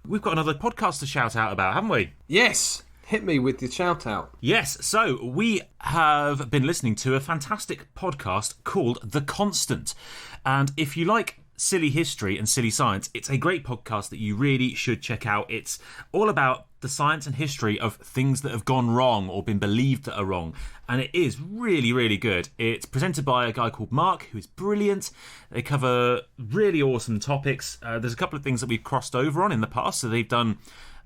we've got another podcast to shout out about, haven't we? Yes. Hit me with the shout out. Yes, so we have been listening to a fantastic podcast called The Constant. And if you like silly history and silly science, it's a great podcast that you really should check out. It's all about the science and history of things that have gone wrong or been believed that are wrong. And it is really, really good. It's presented by a guy called Mark, who is brilliant. They cover really awesome topics. There's a couple of things that we've crossed over on in the past. So they've done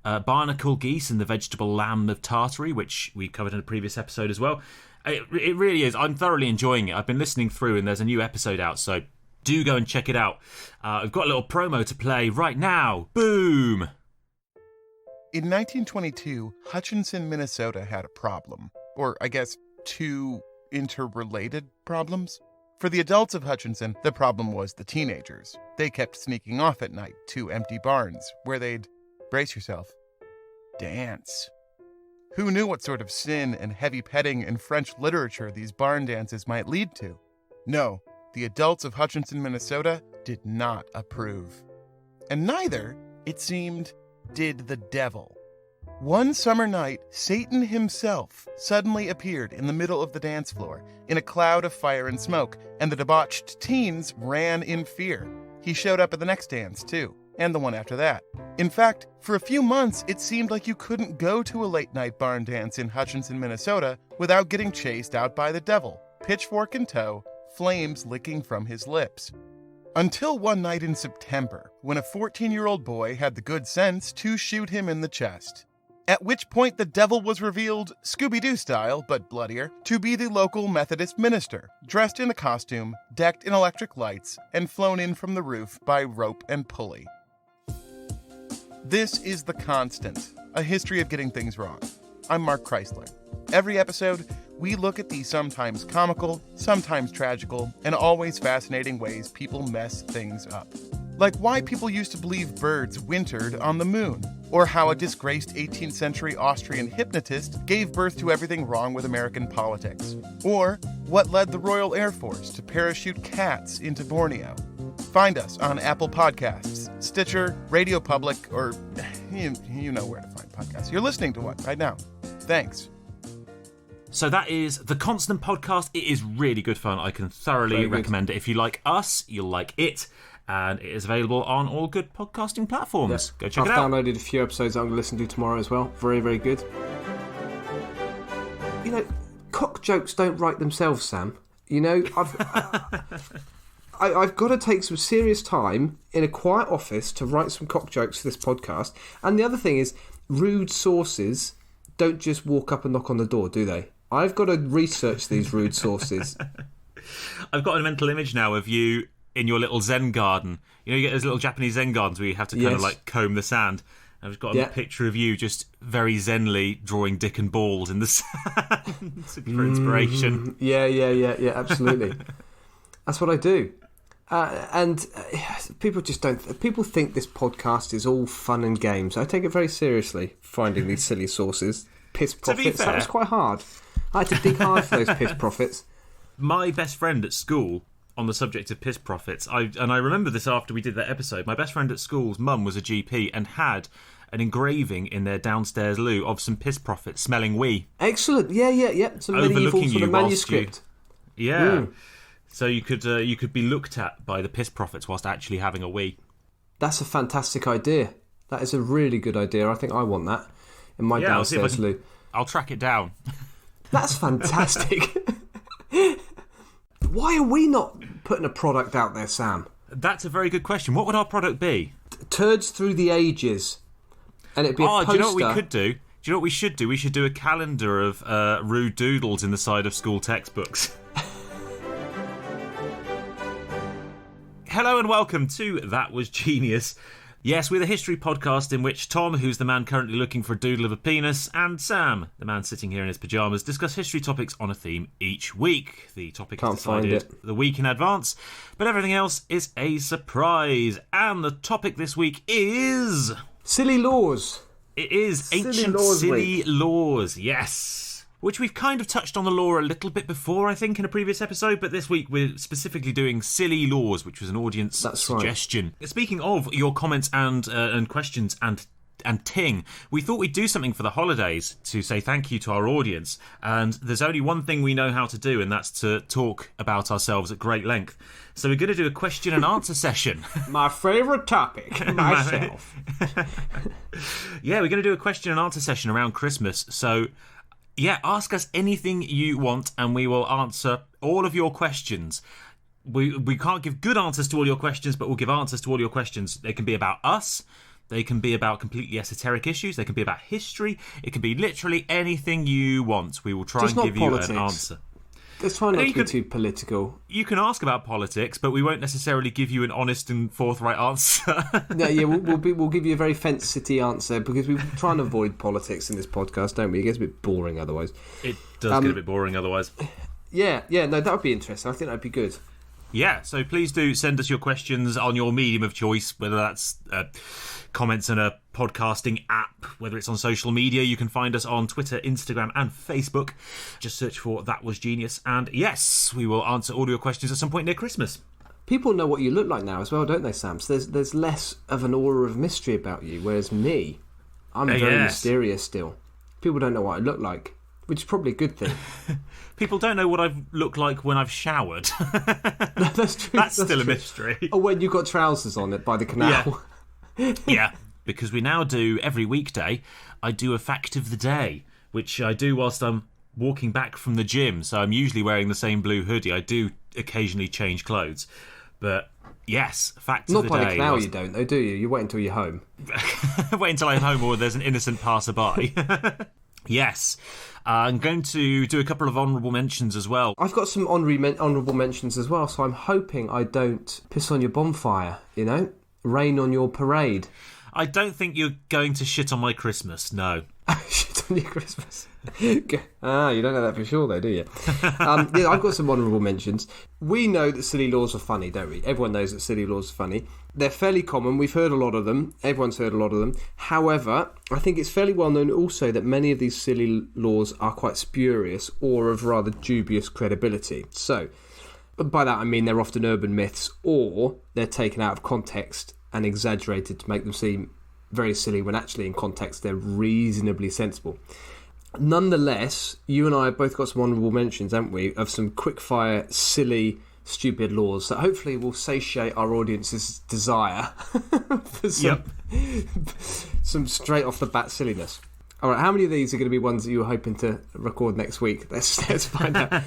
barnacle geese and the vegetable lamb of Tartary, which we covered in a previous episode as well. It really is. I'm thoroughly enjoying it. I've been listening through and there's a new episode out, so do go and check it out. I've got a little promo to play right now. Boom! In 1922, Hutchinson, Minnesota had a problem. Or, I guess, two interrelated problems. For the adults of Hutchinson, the problem was the teenagers. They kept sneaking off at night to empty barns, where they'd, brace yourself, dance. Who knew what sort of sin and heavy petting in French literature these barn dances might lead to? No, the adults of Hutchinson, Minnesota did not approve. And neither, it seemed, did the devil. One summer night, Satan himself suddenly appeared in the middle of the dance floor in a cloud of fire and smoke, and the debauched teens ran in fear. He showed up at the next dance, too, and the one after that. In fact, for a few months, it seemed like you couldn't go to a late-night barn dance in Hutchinson, Minnesota without getting chased out by the devil, pitchfork in tow, flames licking from his lips. Until one night in September, when a 14-year-old boy had the good sense to shoot him in the chest. At which point the devil was revealed, Scooby-Doo style, but bloodier, to be the local Methodist minister, dressed in a costume, decked in electric lights, and flown in from the roof by rope and pulley. This is The Constant, a history of getting things wrong. I'm Mark Chrysler. Every episode, we look at the sometimes comical, sometimes tragical, and always fascinating ways people mess things up. Like why people used to believe birds wintered on the moon, or how a disgraced 18th century Austrian hypnotist gave birth to everything wrong with American politics, or what led the Royal Air Force to parachute cats into Borneo. Find us on Apple Podcasts, Stitcher, Radio Public, or you know where to find podcasts. You're listening to one right now. Thanks. So that is The Constant Podcast. It is really good fun. I can thoroughly recommend it. If you like us, you'll like it. And it is available on all good podcasting platforms. Go check it out. I've downloaded a few episodes I'm going to listen to tomorrow as well. Very, very good. You know, cock jokes don't write themselves, Sam. You know, I've got to take some serious time in a quiet office to write some cock jokes for this podcast. And the other thing is, rude sources don't just walk up and knock on the door, do they? I've got to research these rude sources. I've got a mental image now of you in your little Zen garden. You know, you get those little Japanese Zen gardens where you have to kind of like comb the sand. I've just got a picture of you just very zenly drawing dick and balls in the sand for inspiration. Yeah, absolutely. That's what I do. And people just don't... People think this podcast is all fun and games. I take it very seriously, finding these silly sources. Piss profits, that was quite hard. I had to dig hard for those piss profits. My best friend at school, on the subject of piss profits, I remember this after we did that episode, my best friend at school's mum was a GP and had an engraving in their downstairs loo of some piss profits smelling wee. Excellent, yeah. Some medieval sort of manuscript. So you could be looked at by the piss prophets whilst actually having a wee. That's a fantastic idea. That is a really good idea. I think I want that in my downstairs loo. I'll track it down. That's fantastic. Why are we not putting a product out there, Sam? That's a very good question. What would our product be? Turds Through the Ages. And it'd be a poster. Do you know what we could do? Do you know what we should do? We should do a calendar of rude doodles in the side of school textbooks. Hello and welcome to That Was Genius. Yes, we're the history podcast in which Tom, who's the man currently looking for a doodle of a penis, and Sam, the man sitting here in his pyjamas, discuss history topics on a theme each week. The topic is decided the week in advance, but everything else is a surprise. And the topic this week is... Silly laws. It is ancient silly laws, yes. which we've kind of touched on the law a little bit before, I think, in a previous episode, but this week we're specifically doing silly laws, which was an audience suggestion. Right. Speaking of your comments and questions and ting, we thought we'd do something for the holidays to say thank you to our audience, and there's only one thing we know how to do, and that's to talk about ourselves at great length. So we're going to do a question and answer session. My favourite topic, myself. Yeah, we're going to do a question and answer session around Christmas. So yeah, ask us anything you want and we will answer all of your questions. We can't give good answers to all your questions, but we'll give answers to all your questions. They can be about us. They can be about completely esoteric issues. They can be about history. It can be literally anything you want. We will try and give you an answer. Let's try not to be too political. You can ask about politics, but we won't necessarily give you an honest and forthright answer. We'll give you a very fence-city answer because we try and avoid politics in this podcast, don't we? It gets a bit boring otherwise. It does get a bit boring otherwise. Yeah, no, that would be interesting. I think that would be good. Yeah, so please do send us your questions on your medium of choice, whether that's comments in a podcasting app, whether it's on social media. You can find us on Twitter, Instagram and Facebook. Just search for That Was Genius. And yes, we will answer all your questions at some point near Christmas. People know what you look like now as well, don't they, Sam? So there's less of an aura of mystery about you, whereas me, I'm very mysterious still. People don't know what I look like, which is probably a good thing. People don't know what I look like when I've showered. No, that's true. That's still true. A mystery. Or when you've got trousers on it by the canal. Yeah, because we now do, every weekday, I do a fact of the day, which I do whilst I'm walking back from the gym. So I'm usually wearing the same blue hoodie. I do occasionally change clothes. But yes, fact of the day. Not by the canal you don't, though, do you? You wait until you're home. Wait until I'm home or there's an innocent passerby. Yes. I'm going to do a couple of honourable mentions as well. I've got some honourable mentions as well, so I'm hoping I don't piss on your bonfire, you know? Rain on your parade. I don't think you're going to shit on my Christmas, no. Shit on your Christmas? You don't know that for sure, though, do you? Yeah, I've got some honourable mentions. We know that silly laws are funny, don't we? Everyone knows that silly laws are funny. They're fairly common. We've heard a lot of them. Everyone's heard a lot of them. However, I think it's fairly well known also that many of these silly laws are quite spurious or of rather dubious credibility. So, by that I mean they're often urban myths or they're taken out of context and exaggerated to make them seem very silly when actually in context they're reasonably sensible. Nonetheless, you and I have both got some honourable mentions, haven't we, of some quick-fire, silly, stupid laws that hopefully will satiate our audience's desire for some straight-off-the-bat silliness. All right, how many of these are going to be ones that you were hoping to record next week? Let's find out.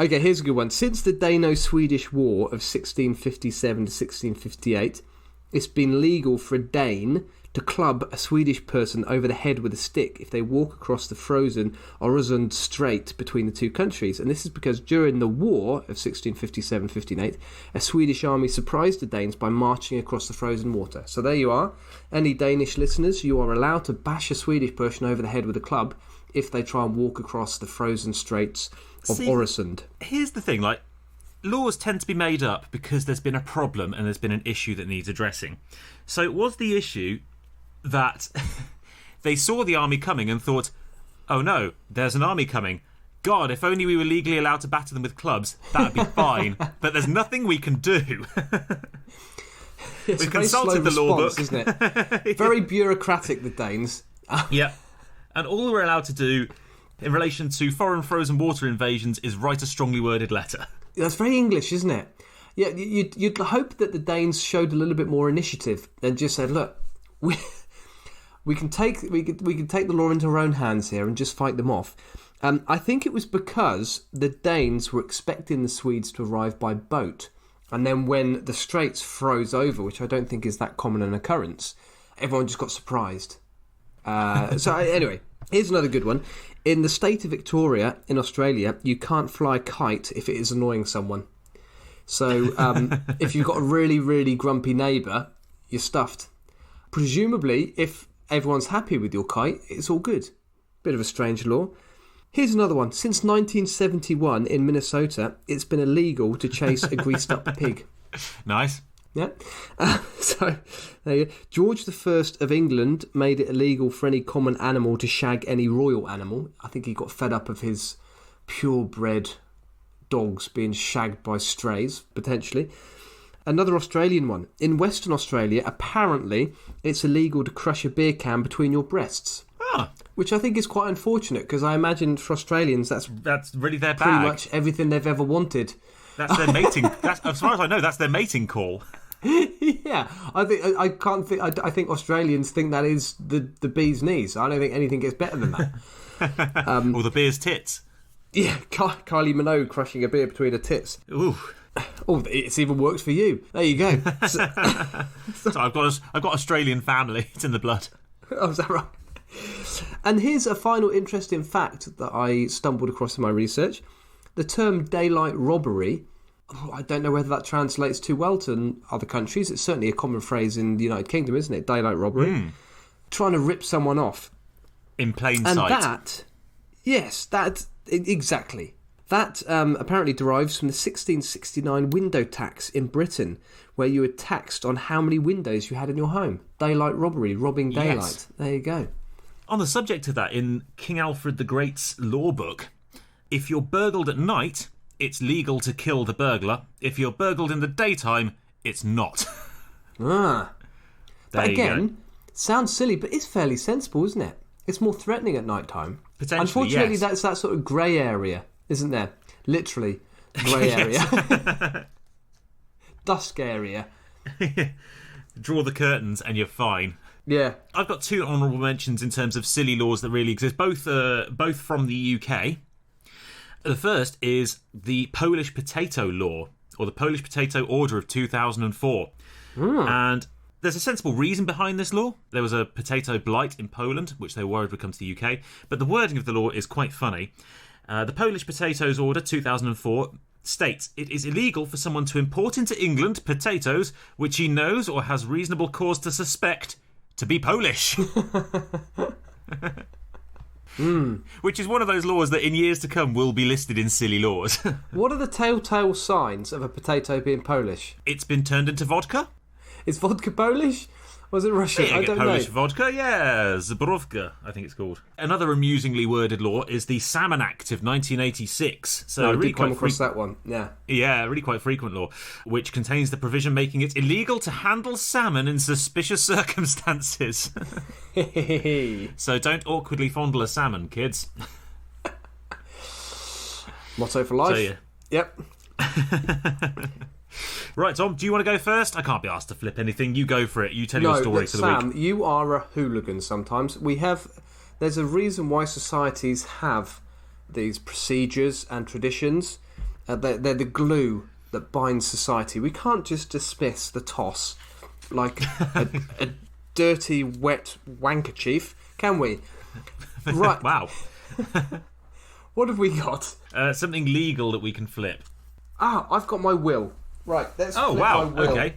Okay, here's a good one. Since the Dano-Swedish War of 1657 to 1658, it's been legal for a Dane to club a Swedish person over the head with a stick if they walk across the frozen Öresund Strait between the two countries. And this is because during the war of 1657-58, a Swedish army surprised the Danes by marching across the frozen water. So there you are. Any Danish listeners, you are allowed to bash a Swedish person over the head with a club if they try and walk across the frozen straits of Öresund. Here's the thing, laws tend to be made up because there's been a problem and there's been an issue that needs addressing. So was the issue that they saw the army coming and thought, oh no, there's an army coming. God, if only we were legally allowed to batter them with clubs, that'd be fine. But there's nothing we can do. We've consulted the law book, isn't it? Very bureaucratic, the Danes. Yeah. And all we're allowed to do in relation to foreign frozen water invasions is write a strongly worded letter. That's very English, isn't it? Yeah, you'd hope that the Danes showed a little bit more initiative and just said, look, we can take the law into our own hands here and just fight them off. I think it was because the Danes were expecting the Swedes to arrive by boat, and then when the straits froze over, which I don't think is that common an occurrence, everyone just got surprised. So anyway, here's another good one. In the state of Victoria in Australia, you can't fly a kite if it is annoying someone. So if you've got a really, really grumpy neighbour, you're stuffed. Presumably, if everyone's happy with your kite, it's all good. Bit of a strange law. Here's another one. Since 1971 in Minnesota, it's been illegal to chase a greased-up pig. Nice. Yeah. So, there you go. George I of England made it illegal for any common animal to shag any royal animal. I think he got fed up of his purebred dogs being shagged by strays, potentially. Another Australian one. In Western Australia, apparently, it's illegal to crush a beer can between your breasts. Ah. Which I think is quite unfortunate, because I imagine for Australians that's really their pretty bag. much everything they've ever wanted. That's their mating. As far as I know, that's their mating call. Yeah, I think Australians think that is the bee's knees. I don't think anything gets better than that. Or the beer's tits. Yeah, Kylie Minogue crushing a beer between her tits. Ooh. Oh, it's even worked for you. There you go. So I've got Australian family. It's in the blood. Oh, is that right? And here's a final interesting fact that I stumbled across in my research. The term daylight robbery, I don't know whether that translates too well to other countries. It's certainly a common phrase in the United Kingdom, isn't it? Daylight robbery. Trying to rip someone off. In plain and sight. And exactly. That apparently derives from the 1669 window tax in Britain, where you were taxed on how many windows you had in your home. Daylight robbery, robbing daylight. Yes. There you go. On the subject of that, in King Alfred the Great's law book, if you're burgled at night, it's legal to kill the burglar. If you're burgled in the daytime, it's not. But again, sounds silly, but it's fairly sensible, isn't it? It's more threatening at night time. Potentially, unfortunately, yes. That's that sort of grey area, isn't there? Literally, grey area. Dusk area. Draw the curtains and you're fine. Yeah. I've got two honourable mentions in terms of silly laws that really exist, both from the UK. The first is the Polish potato law, or the Polish potato order of 2004. And there's a sensible reason behind this law. There was a potato blight in Poland, which they were worried would come to the UK. But the wording of the law is quite funny. The Polish Potatoes Order 2004 states it is illegal for someone to import into England potatoes which he knows or has reasonable cause to suspect to be Polish. Which is one of those laws that in years to come will be listed in silly laws. What are the telltale signs of a potato being Polish? It's been turned into vodka. Is vodka Polish? Was it Russian? Yeah, I don't Polish know. vodka, yeah, Zaborówka, I think it's called. Another amusingly worded law is the Salmon Act of 1986. So I did come across that one, yeah. Yeah, a really quite frequent law, which contains the provision making it illegal to handle salmon in suspicious circumstances. So don't awkwardly fondle a salmon, kids. Motto for life. So, yeah. Yep. Right, Tom, do you want to go first? I can't be asked to flip anything. You go for it. You tell your story for the week. Sam, you are a hooligan sometimes. There's a reason why societies have these procedures and traditions. They're the glue that binds society. We can't just dismiss the toss like a dirty, wet wankerchief, can we? Right. Wow. What have we got? Something legal that we can flip. I've got my will. Right, let's flip wow. my will. Okay.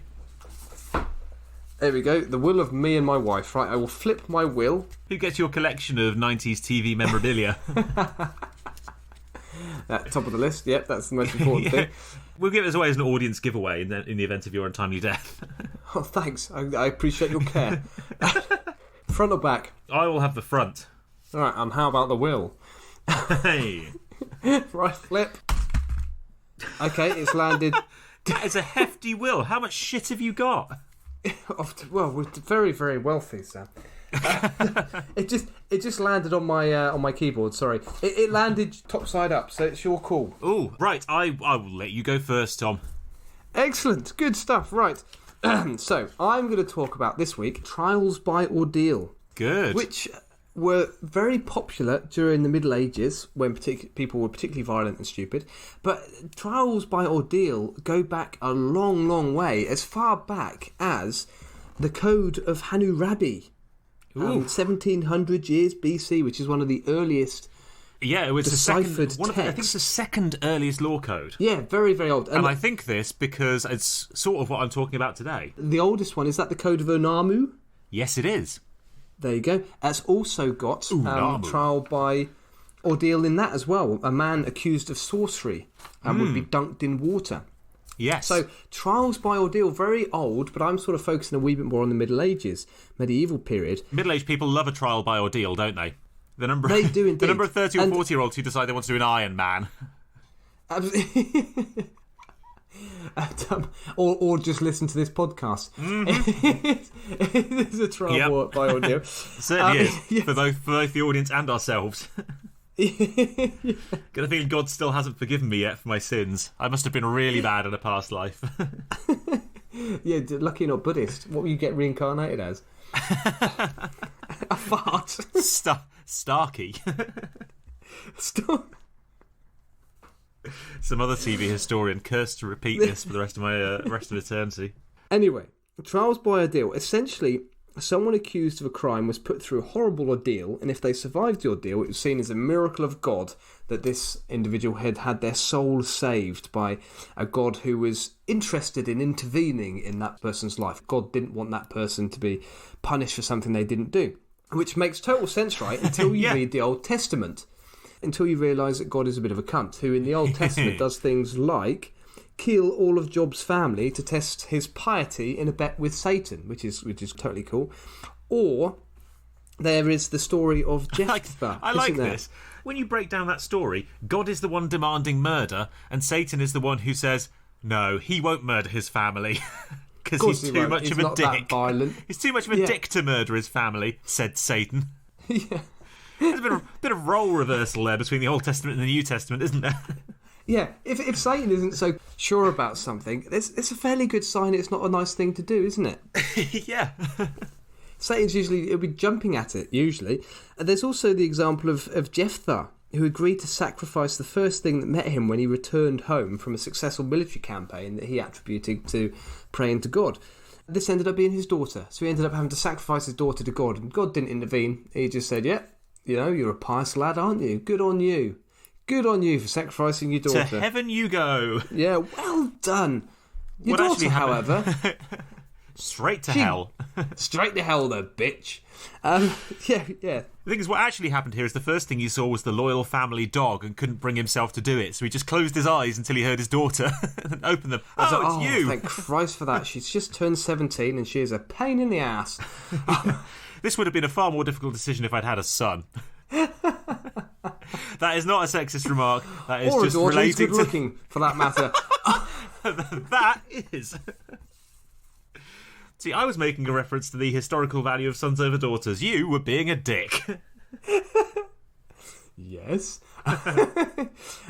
There we go, the will of me and my wife. Right, I will flip my will. Who gets your collection of 90s TV memorabilia? Top of the list, yep, that's the most important thing. We'll give it away as an audience giveaway in the event of your untimely death. Oh, thanks, I appreciate your care. Front or back? I will have the front. Alright, and how about the will? Hey. Right, flip. Okay, it's landed. That is a hefty will. How much shit have you got? Well, we're very, very wealthy, Sam. It just landed on my keyboard. Sorry, it landed top side up, so it's your call. Oh, right. I will let you go first, Tom. Excellent, good stuff. Right, so I'm going to talk about this week trials by ordeal. Good. Which were very popular during the Middle Ages when people were particularly violent and stupid. But trials by ordeal go back a long, long way, as far back as the Code of Hammurabi, 1700 years BC, which is one of the earliest it was deciphered I think it's the second earliest law code. Yeah, very, very old. And I think this because it's sort of what I'm talking about today. The oldest one, is that the Code of Onamu? Yes, it is. There you go. That's also got trial by ordeal in that as well. A man accused of sorcery would be dunked in water. Yes. So trials by ordeal, very old, but I'm sort of focusing a wee bit more on the Middle Ages, medieval period. Middle-aged people love a trial by ordeal, don't they? They do indeed. The number of 30 or 40-year-olds who decide they want to do an Iron Man. Or just listen to this podcast. It is a trial by ordeal. Certainly is, yes. for both the audience and ourselves. Got a feeling God still hasn't forgiven me yet for my sins. I must have been really bad in a past life. Yeah, lucky you're not Buddhist. What will you get reincarnated as? A fart. Starkey. Some other TV historian cursed to repeat this for the rest of my rest of eternity. Anyway, trials by ordeal. Essentially, someone accused of a crime was put through a horrible ordeal, and if they survived the ordeal, it was seen as a miracle of God that this individual had had their soul saved by a God who was interested in intervening in that person's life. God didn't want that person to be punished for something they didn't do, which makes total sense, right? Until you read the Old Testament, until you realise that God is a bit of a cunt, who in the Old Testament does things like kill all of Job's family to test his piety in a bet with Satan, which is totally cool. Or there is the story of Jephthah. I like this. When you break down that story, God is the one demanding murder, and Satan is the one who says, no, he won't murder his family. Because he's too much of a dick. He's too much of a dick to murder his family, said Satan. Yeah. There's a bit of role reversal there between the Old Testament and the New Testament, isn't there? Yeah, if Satan isn't so sure about something, it's a fairly good sign it's not a nice thing to do, isn't it? Yeah. Satan's it'll be jumping at it, usually. And there's also the example of Jephthah, who agreed to sacrifice the first thing that met him when he returned home from a successful military campaign that he attributed to praying to God. This ended up being his daughter, so he ended up having to sacrifice his daughter to God, and God didn't intervene. He just said, yeah, you're a pious lad, aren't you? Good on you. Good on you for sacrificing your daughter. To heaven you go. Yeah, well done. Your daughter, however... Straight to hell. Straight to hell, the bitch. Yeah. The thing is, what actually happened here is the first thing he saw was the loyal family dog and couldn't bring himself to do it, so he just closed his eyes until he heard his daughter and opened them. It's you. Thank Christ for that. She's just turned 17 and she is a pain in the ass. This would have been a far more difficult decision if I'd had a son. That is not a sexist remark. That is just relating to... looking, for that matter. That is... See, I was making a reference to the historical value of sons over daughters. You were being a dick. Yes.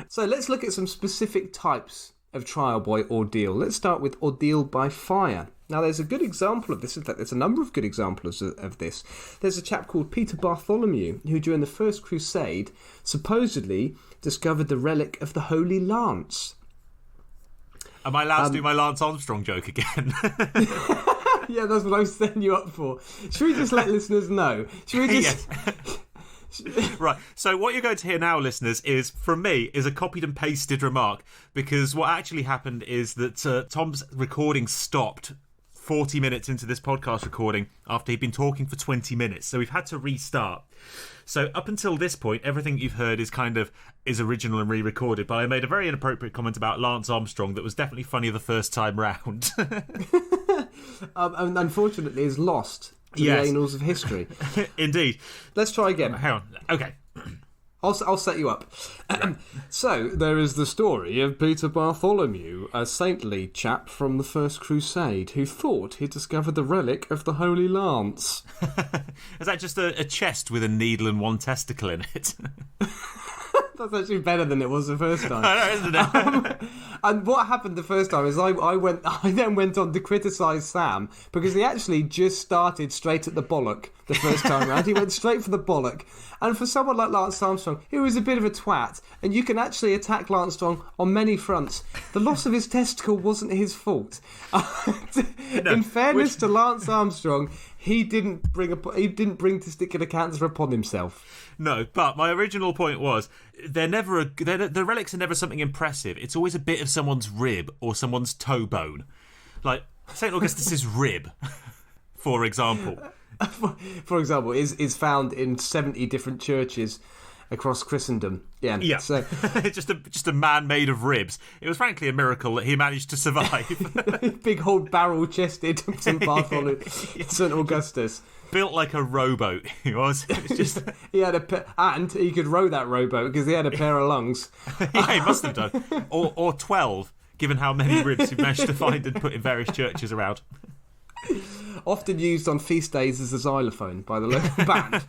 So let's look at some specific types of trial by ordeal. Let's start with ordeal by fire. Now, there's a good example of this. In fact, there's a number of good examples of this. There's a chap called Peter Bartholomew, who during the First Crusade supposedly discovered the relic of the Holy Lance. Am I allowed to do my Lance Armstrong joke again? Yeah, that's what I was setting you up for. Should we just let listeners know? Should we just... Right, so what you're going to hear now, listeners, is, from me, is a copied and pasted remark, because what actually happened is that Tom's recording stopped 40 minutes into this podcast recording after he'd been talking for 20 minutes, so we've had to restart. So up until this point, everything you've heard is original and re-recorded, but I made a very inappropriate comment about Lance Armstrong that was definitely funny the first time round. And unfortunately is lost to the annals of history. Indeed. Let's try again. Hang on. Okay. I'll set you up. So, there is the story of Peter Bartholomew, a saintly chap from the First Crusade, who thought he discovered the relic of the Holy Lance. Is that just a chest with a needle and one testicle in it? That's actually better than it was the first time. I know, isn't it? And what happened the first time is I then went on to criticise Sam because he actually just started straight at the bollock the first time round. He went straight for the bollock. And for someone like Lance Armstrong, who was a bit of a twat, and you can actually attack Lance Armstrong on many fronts, the loss of his testicle wasn't his fault. In fairness to Lance Armstrong, he didn't bring testicular cancer upon himself. No, but my original point was the relics are never something impressive. It's always a bit of someone's rib or someone's toe bone, like St. Augustus's rib, for example. For example, is found in 70 different churches across Christendom. Yeah. Yeah. So just a man made of ribs. It was frankly a miracle that he managed to survive. big old barrel-chested St. Bartholomew, St. Augustus. Built like a rowboat, he was. It was just... He had and he could row that rowboat because he had a pair of lungs. Yeah, he must have done. Or 12, given how many ribs he managed to find and put in various churches around. Often used on feast days as a xylophone by the local band.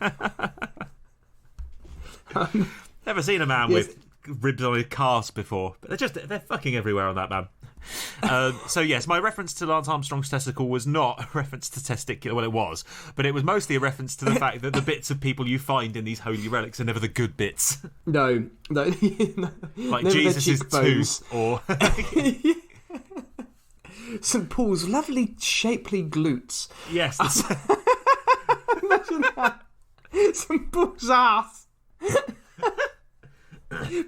Never seen a man with ribs on his calves before. But they're fucking everywhere on that man. So yes, my reference to Lance Armstrong's testicle was not a reference to testicular. Well, it was, but it was mostly a reference to the fact that the bits of people you find in these holy relics are never the good bits. No. Like Jesus' tooth, or St. Paul's lovely shapely glutes. Yes. Imagine that. St. Paul's ass.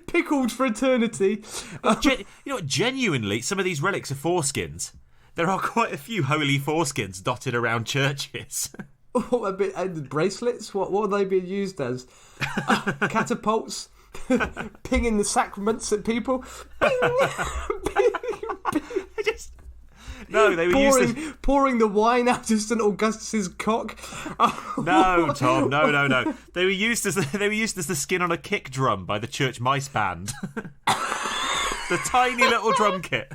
Pickled for eternity. You know what? Genuinely, some of these relics are foreskins. There are quite a few holy foreskins dotted around churches. A bit bracelets. What are they being used as? Catapults. Pinging the sacraments at people. No, they were pouring the wine out of St. Augustus's cock. No, Tom, no. They were used as the skin on a kick drum by the church mice band. The tiny little drum kit.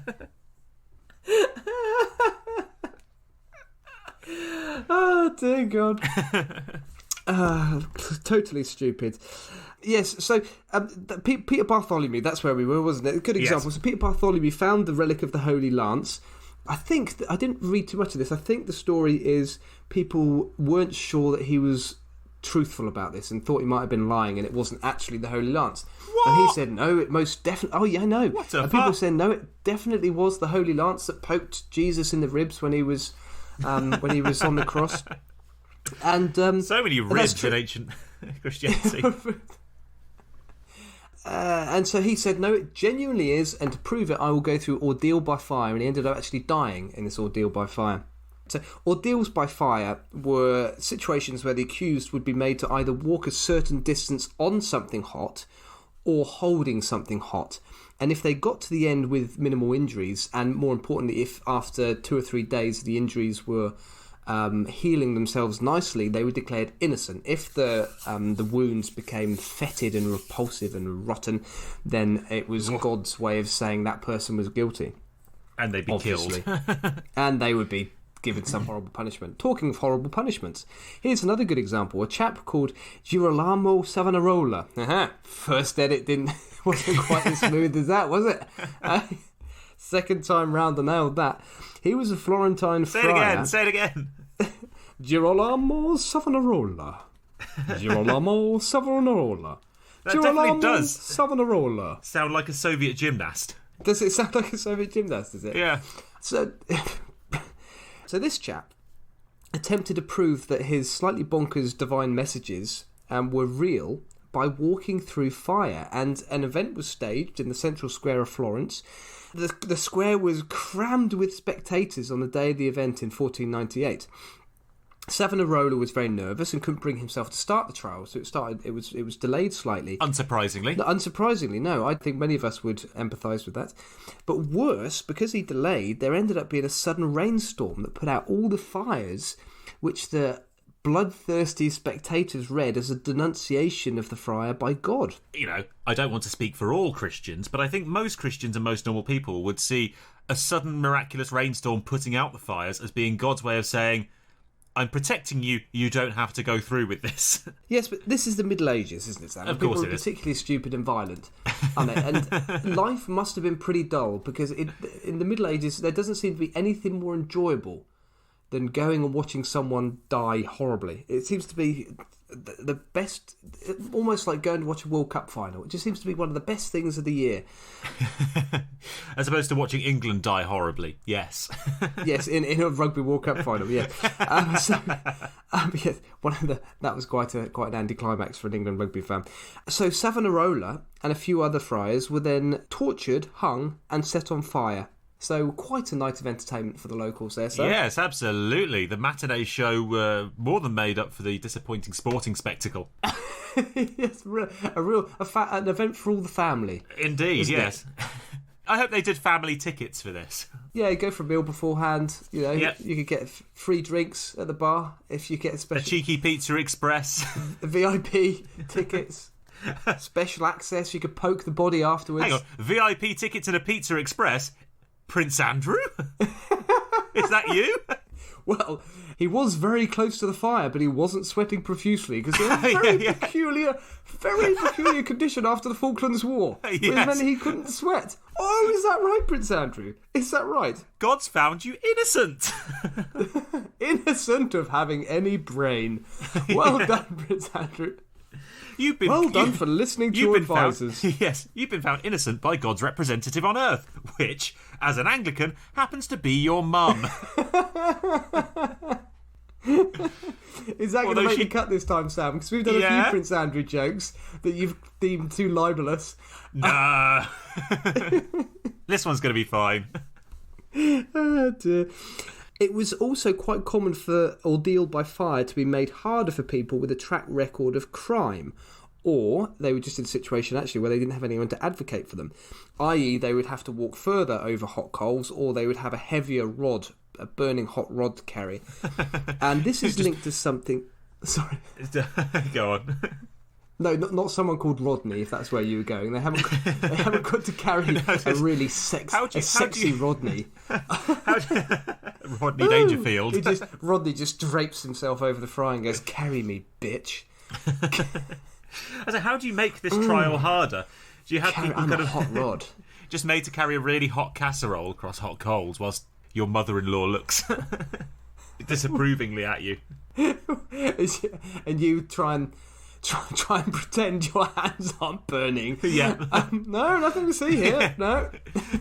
Oh dear God. Totally stupid. Yes, so Peter Bartholomew, that's where we were, wasn't it? A good example. Yes. So Peter Bartholomew found the relic of the Holy Lance. I think, I didn't read too much of this, I think the story is people weren't sure that he was truthful about this and thought he might have been lying and it wasn't actually the Holy Lance. What? And he said, no, it most definitely... Oh, yeah, I know. What the fuck? People said, no, it definitely was the Holy Lance that poked Jesus in the ribs when he was on the cross. And so many ribs in ancient Christianity. And so he said, no, it genuinely is, and to prove it, I will go through ordeal by fire. And he ended up actually dying in this ordeal by fire. So ordeals by fire were situations where the accused would be made to either walk a certain distance on something hot or holding something hot. And if they got to the end with minimal injuries, and more importantly, if after 2 or 3 days the injuries were healing themselves nicely, they were declared innocent. If the wounds became fetid and repulsive and rotten, then it was God's way of saying that person was guilty. And they'd be killed. And they would be given some horrible punishment. Talking of horrible punishments, here's another good example. A chap called Girolamo Savonarola. First edit wasn't quite as smooth as that, was it? Second time round, I nailed that. He was a Florentine friar. Say it again. Girolamo Savonarola. Girolamo Savonarola. That definitely does Savonarola. Sound like a Soviet gymnast. Does it sound like a Soviet gymnast, does it? Yeah. So this chap attempted to prove that his slightly bonkers divine messages were real by walking through fire, and an event was staged in the central square of Florence. The square was crammed with spectators on the day of the event in 1498. Savonarola was very nervous and couldn't bring himself to start the trial, so it was delayed slightly. Unsurprisingly, no. I think many of us would empathise with that. But worse, because he delayed, there ended up being a sudden rainstorm that put out all the fires, which the bloodthirsty spectators read as a denunciation of the friar by God. You know, I don't want to speak for all Christians, but I think most Christians and most normal people would see a sudden miraculous rainstorm putting out the fires as being God's way of saying, I'm protecting you, you don't have to go through with this. Yes, but this is the Middle Ages, isn't it, Sam? Of course it is. People are particularly stupid and violent, aren't they? And life must have been pretty dull, because in the Middle Ages there doesn't seem to be anything more enjoyable than going and watching someone die horribly. It seems to be the best, almost like going to watch a World Cup final. It just seems to be one of the best things of the year. As opposed to watching England die horribly, yes. Yes, in a Rugby World Cup final, yeah. Yes, that was quite an anticlimax for an England rugby fan. So Savonarola and a few other friars were then tortured, hung, and set on fire. So quite a night of entertainment for the locals there, sir. Yes, absolutely. The matinee show more than made up for the disappointing sporting spectacle. Yes, an event for all the family. Indeed, yes. I hope they did family tickets for this. Yeah, you go for a meal beforehand. Yep. You could get free drinks at the bar if you get A cheeky Pizza Express. VIP tickets. Special access. You could poke the body afterwards. Hang on, VIP tickets and a Pizza Express? Prince Andrew? Is that you? Well, he was very close to the fire, but he wasn't sweating profusely because it was a very peculiar condition after the Falklands War. Yes. Which meant he couldn't sweat. Oh, is that right, Prince Andrew? Is that right? God's found you innocent. Innocent of having any brain. Well done, Prince Andrew. Well done for listening to your advisors. Yes, you've been found innocent by God's representative on earth, which, as an Anglican, happens to be your mum. Is that going to make me cut this time, Sam? Because we've done a few Prince Andrew jokes that you've deemed too libelous. Nah. This one's going to be fine. Oh, dear. It was also quite common for ordeal by fire to be made harder for people with a track record of crime, or they were just in a situation actually where they didn't have anyone to advocate for them, i.e. they would have to walk further over hot coals, or they would have a heavier rod, a burning hot rod to carry. And this is linked to something... Sorry. Go on. No, not someone called Rodney, if that's where you were going. They haven't got to carry a really sexy Rodney. Rodney Dangerfield. Rodney just drapes himself over the fry and goes, "Carry me, bitch." So how do you make this trial harder? Do you have people kind of hot rod just made to carry a really hot casserole across hot coals whilst your mother-in-law looks disapprovingly at you? And you try and pretend your hands aren't burning. Yeah. No, nothing to see here. No.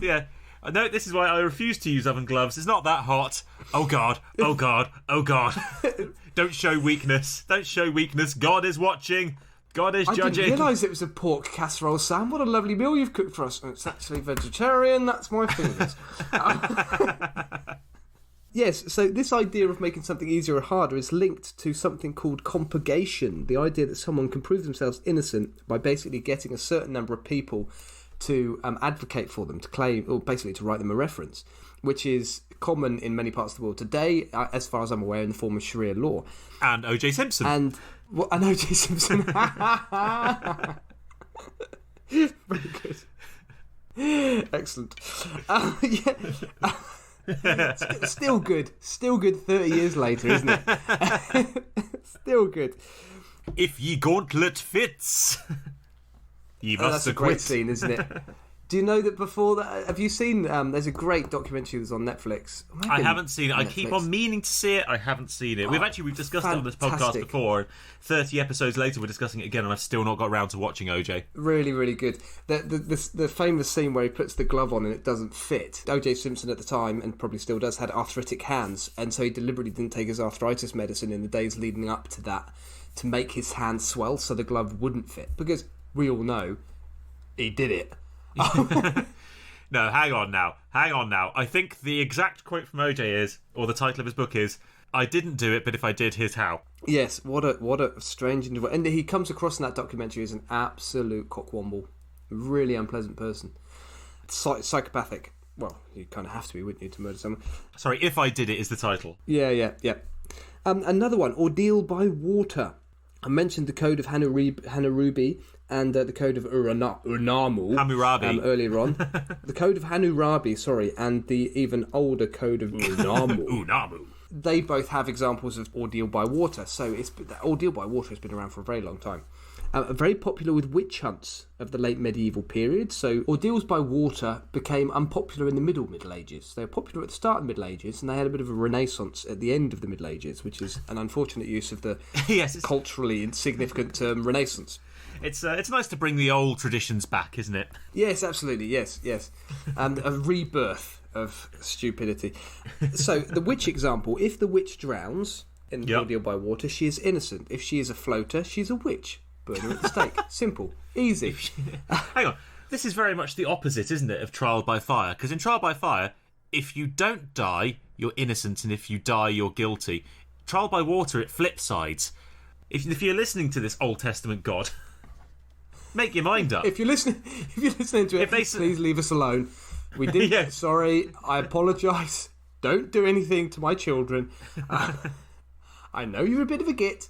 Yeah. No, this is why I refuse to use oven gloves. It's not that hot. Oh, God. Oh, God. Oh, God. Don't show weakness. Don't show weakness. God is watching. God is judging. I didn't realise it was a pork casserole, Sam. What a lovely meal you've cooked for us. It's actually vegetarian. That's my fingers. Yes, so this idea of making something easier or harder is linked to something called compurgation, the idea that someone can prove themselves innocent by basically getting a certain number of people to advocate for them, to claim, or basically to write them a reference, which is common in many parts of the world today, as far as I'm aware, in the form of Sharia law. And O.J. Simpson. And O.J. Simpson. Very good. Excellent. Still good 30 years later, isn't it? Still good. If ye gauntlet fits, ye must that's a great scene, isn't it? Do you know that before that, have you seen, there's a great documentary that's on Netflix. I haven't seen it. I keep on meaning to see it. I haven't seen it. We've discussed it on this podcast before. 30 episodes later, we're discussing it again, and I've still not got around to watching OJ. Really, really good. The famous scene where he puts the glove on and it doesn't fit. O.J. Simpson at the time, and probably still does, had arthritic hands, and so he deliberately didn't take his arthritis medicine in the days leading up to that to make his hands swell so the glove wouldn't fit. Because we all know he did it. No, hang on now. I think the exact quote from OJ is, or the title of his book is, "I didn't do it, but if I did, here's how." Yes, what a strange individual. And he comes across in that documentary as an absolute cockwomble. Really unpleasant person. Psychopathic. Well, you kind of have to be, wouldn't you, to murder someone? Sorry, "If I Did It" is the title. Yeah. Another one, ordeal by water. I mentioned the code of Hammurabi and the code of Hammurabi earlier on. The code of Hammurabi, and the even older code of Unamu. They both have examples of ordeal by water. So ordeal by water has been around for a very long time. Very popular with witch hunts of the late medieval period. So ordeals by water became unpopular in the Middle Ages. They were popular at the start of the Middle Ages, and they had a bit of a renaissance at the end of the Middle Ages, which is an unfortunate use of the culturally insignificant term renaissance. It's nice to bring the old traditions back, isn't it? Yes, absolutely. Yes. A rebirth of stupidity. So the witch example: if the witch drowns in the ordeal by water, she is innocent. If she is a floater, she's a witch. Burn her at the stake. Simple. Easy. Hang on. This is very much the opposite, isn't it, of trial by fire? Because in trial by fire, if you don't die, you're innocent, and if you die, you're guilty. Trial by water, it flip sides. If you're listening to this Old Testament God, make your mind up. If you're listening to it, please leave us alone. We did. Yeah. Sorry, I apologise. Don't do anything to my children. I know you're a bit of a git.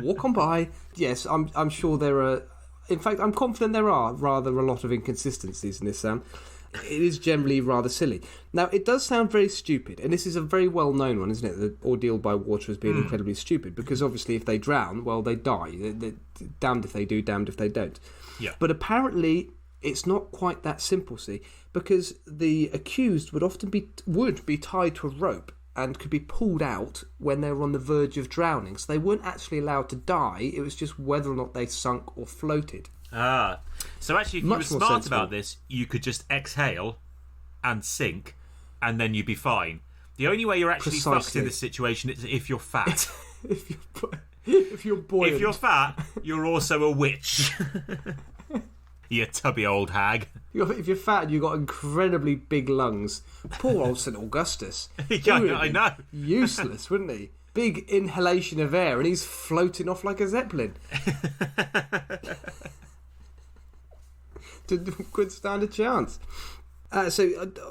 Walk on by. Yes, I'm sure there are. In fact, I'm confident there are rather a lot of inconsistencies in this, Sam. It is generally rather silly. Now, it does sound very stupid, and this is a very well-known one, isn't it? The ordeal by water as being incredibly stupid, because obviously if they drown, well, they die. They're damned if they do, damned if they don't. Yeah. But apparently, it's not quite that simple, see, because the accused would be tied to a rope and could be pulled out when they were on the verge of drowning. So they weren't actually allowed to die. It was just whether or not they sunk or floated. Ah. So actually, if you were Much more smart sensible. about this, you could just exhale and sink, and then you'd be fine. The only way you're actually fucked Precisely. in this situation is if you're fat. If you're buoyant. If you're fat, you're also a witch. You tubby old hag. If you're fat and you've got incredibly big lungs, poor old St. Augustus. Yeah, He would have I been know. Useless, wouldn't he? Big inhalation of air, and he's floating off like a zeppelin. Couldn't stand a chance.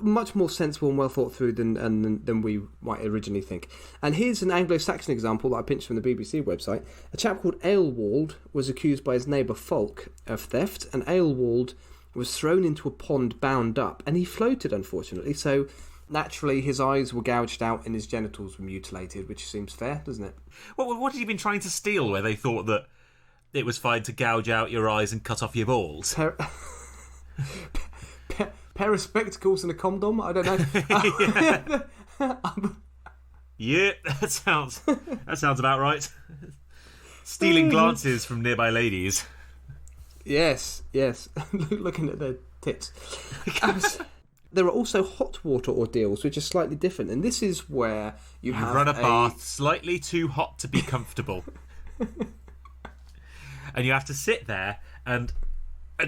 Much more sensible and well thought through than we might originally think. And here's an Anglo-Saxon example that I pinched from the BBC website. A chap called Aelwald was accused by his neighbour Fulk of theft, and Aelwald was thrown into a pond bound up, and he floated, unfortunately, so naturally his eyes were gouged out and his genitals were mutilated, which seems fair, doesn't it? What had you been trying to steal where they thought that it was fine to gouge out your eyes and cut off your balls? Pair of spectacles and a condom? I don't know. Yeah, that sounds about right. Stealing glances from nearby ladies. Yes. Looking at their tits. There are also hot water ordeals, which are slightly different, and this is where you have run a bath slightly too hot to be comfortable. And you have to sit there, and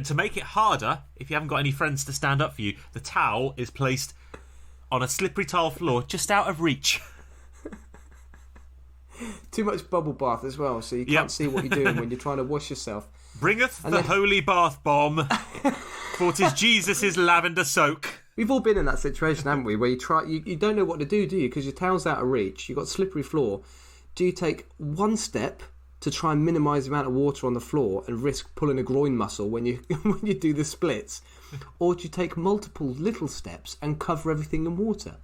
to make it harder, if you haven't got any friends to stand up for you, the towel is placed on a slippery tile floor just out of reach. Too much bubble bath as well, so you can't see what you're doing when you're trying to wash yourself. Bringeth the holy bath bomb, for 'tis Jesus' lavender soak. We've all been in that situation, haven't we, where you don't know what to do you? Because your towel's out of reach, you've got slippery floor. Do you take one step to try and minimise the amount of water on the floor and risk pulling a groin muscle when you when you do the splits? Or do you take multiple little steps and cover everything in water?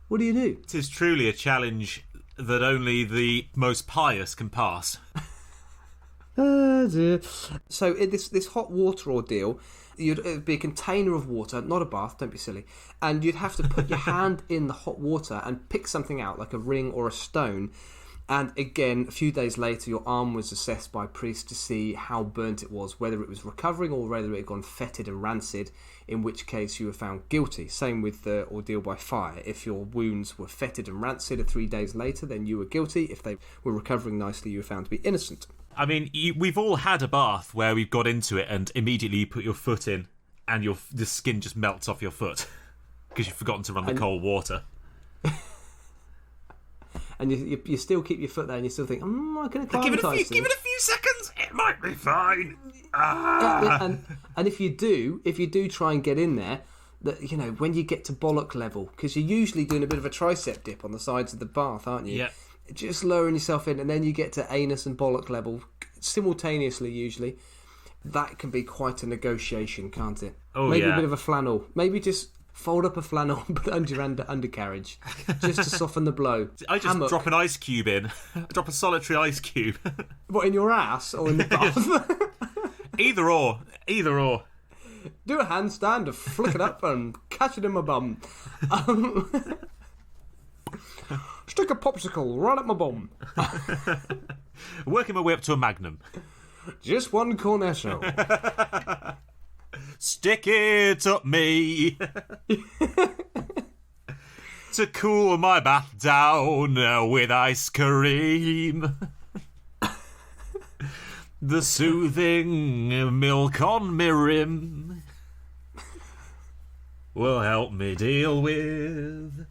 What do you do? It is truly a challenge that only the most pious can pass. Oh dear. So in this hot water ordeal, it'd be a container of water, not a bath, don't be silly, and you'd have to put your hand in the hot water and pick something out, like a ring or a stone. And again, a few days later, your arm was assessed by a priest to see how burnt it was, whether it was recovering or whether it had gone fetid and rancid, in which case you were found guilty. Same with the ordeal by fire. If your wounds were fetid and rancid 3 days later, then you were guilty. If they were recovering nicely, you were found to be innocent. I mean, we've all had a bath where we've got into it and immediately you put your foot in and the skin just melts off your foot because you've forgotten to run the cold water. And you still keep your foot there and you still think, I can acclimatise to Give it a few seconds, it might be fine. Ah. And if you do try and get in there, that when you get to bollock level, because you're usually doing a bit of a tricep dip on the sides of the bath, aren't you? Yeah. Just lowering yourself in, and then you get to anus and bollock level simultaneously. Usually, that can be quite a negotiation, can't it? Oh, maybe yeah. a bit of a flannel. Maybe just fold up a flannel and put it under your undercarriage, just to soften the blow. I just drop an ice cube in. Drop a solitary ice cube. What, in your ass or in the bath? Either or. Do a handstand to flick it up and catch it in my bum. Stick a popsicle right up my bum. Working my way up to a magnum. Just one cornetto. Stick it up me. To cool my bath down with ice cream. The soothing milk on my rim. will help me deal with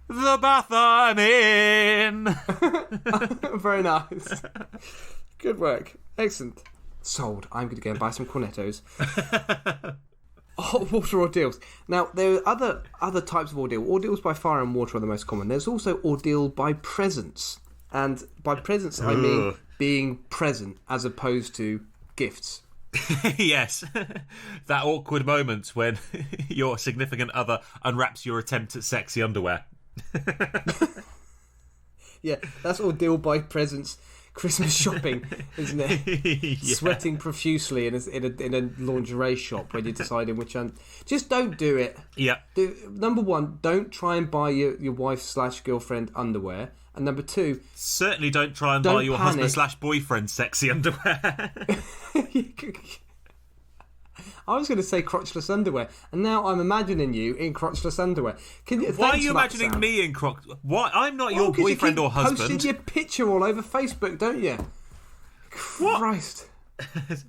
the bath I'm in. Very nice. Good work. Excellent. Sold. I'm going to go and buy some cornettos. Hot water ordeals. Now, there are other types of ordeal. Ordeals by fire and water are the most common. There's also ordeal by presence. And by presence, I mean being present as opposed to gifts. Yes. That awkward moment when your significant other unwraps your attempt at sexy underwear. Yeah, that's ordeal by presence. Christmas shopping, isn't it? Yeah. Sweating profusely in a lingerie shop when you're deciding which one. Just don't do it. Yeah. Number one, don't try and buy your wife/girlfriend underwear. And number two, certainly don't try and buy your husband/boyfriend sexy underwear. I was going to say crotchless underwear, and now I'm imagining you in crotchless underwear. Why are you imagining me in Why? I'm not your boyfriend or husband. You posting your picture all over Facebook, don't you? What? Christ.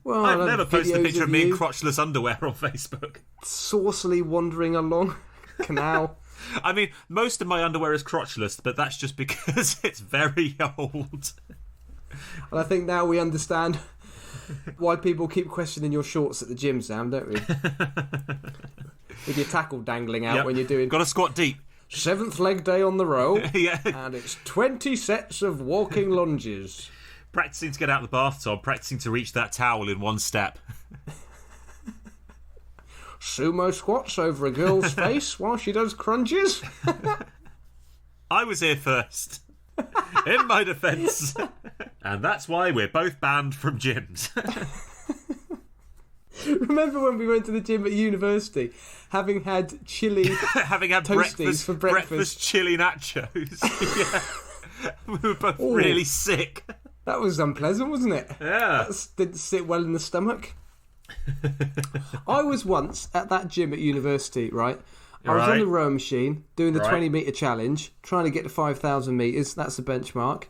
Well, I've never posted a picture of me in crotchless underwear on Facebook. Saucily wandering along a canal. I mean, most of my underwear is crotchless, but that's just because it's very old. And I think now we understand why people keep questioning your shorts at the gym, Sam, don't we? With your tackle dangling out when you're doing... Got to squat deep. 7th leg day on the row. Yeah. And it's 20 sets of walking lunges. Practicing to get out of the bathtub, practicing to reach that towel in one step. Sumo squats over a girl's face while she does crunches. I was here first. In my defence. And that's why we're both banned from gyms. Remember when we went to the gym at university, having had chili having had toasties for breakfast chili nachos. Yeah. We were both really sick. That was unpleasant, wasn't it? Yeah. That didn't sit well in the stomach. I was once at that gym at university, right? I was on the row machine doing the 20-metre challenge, trying to get to 5,000 metres. That's the benchmark.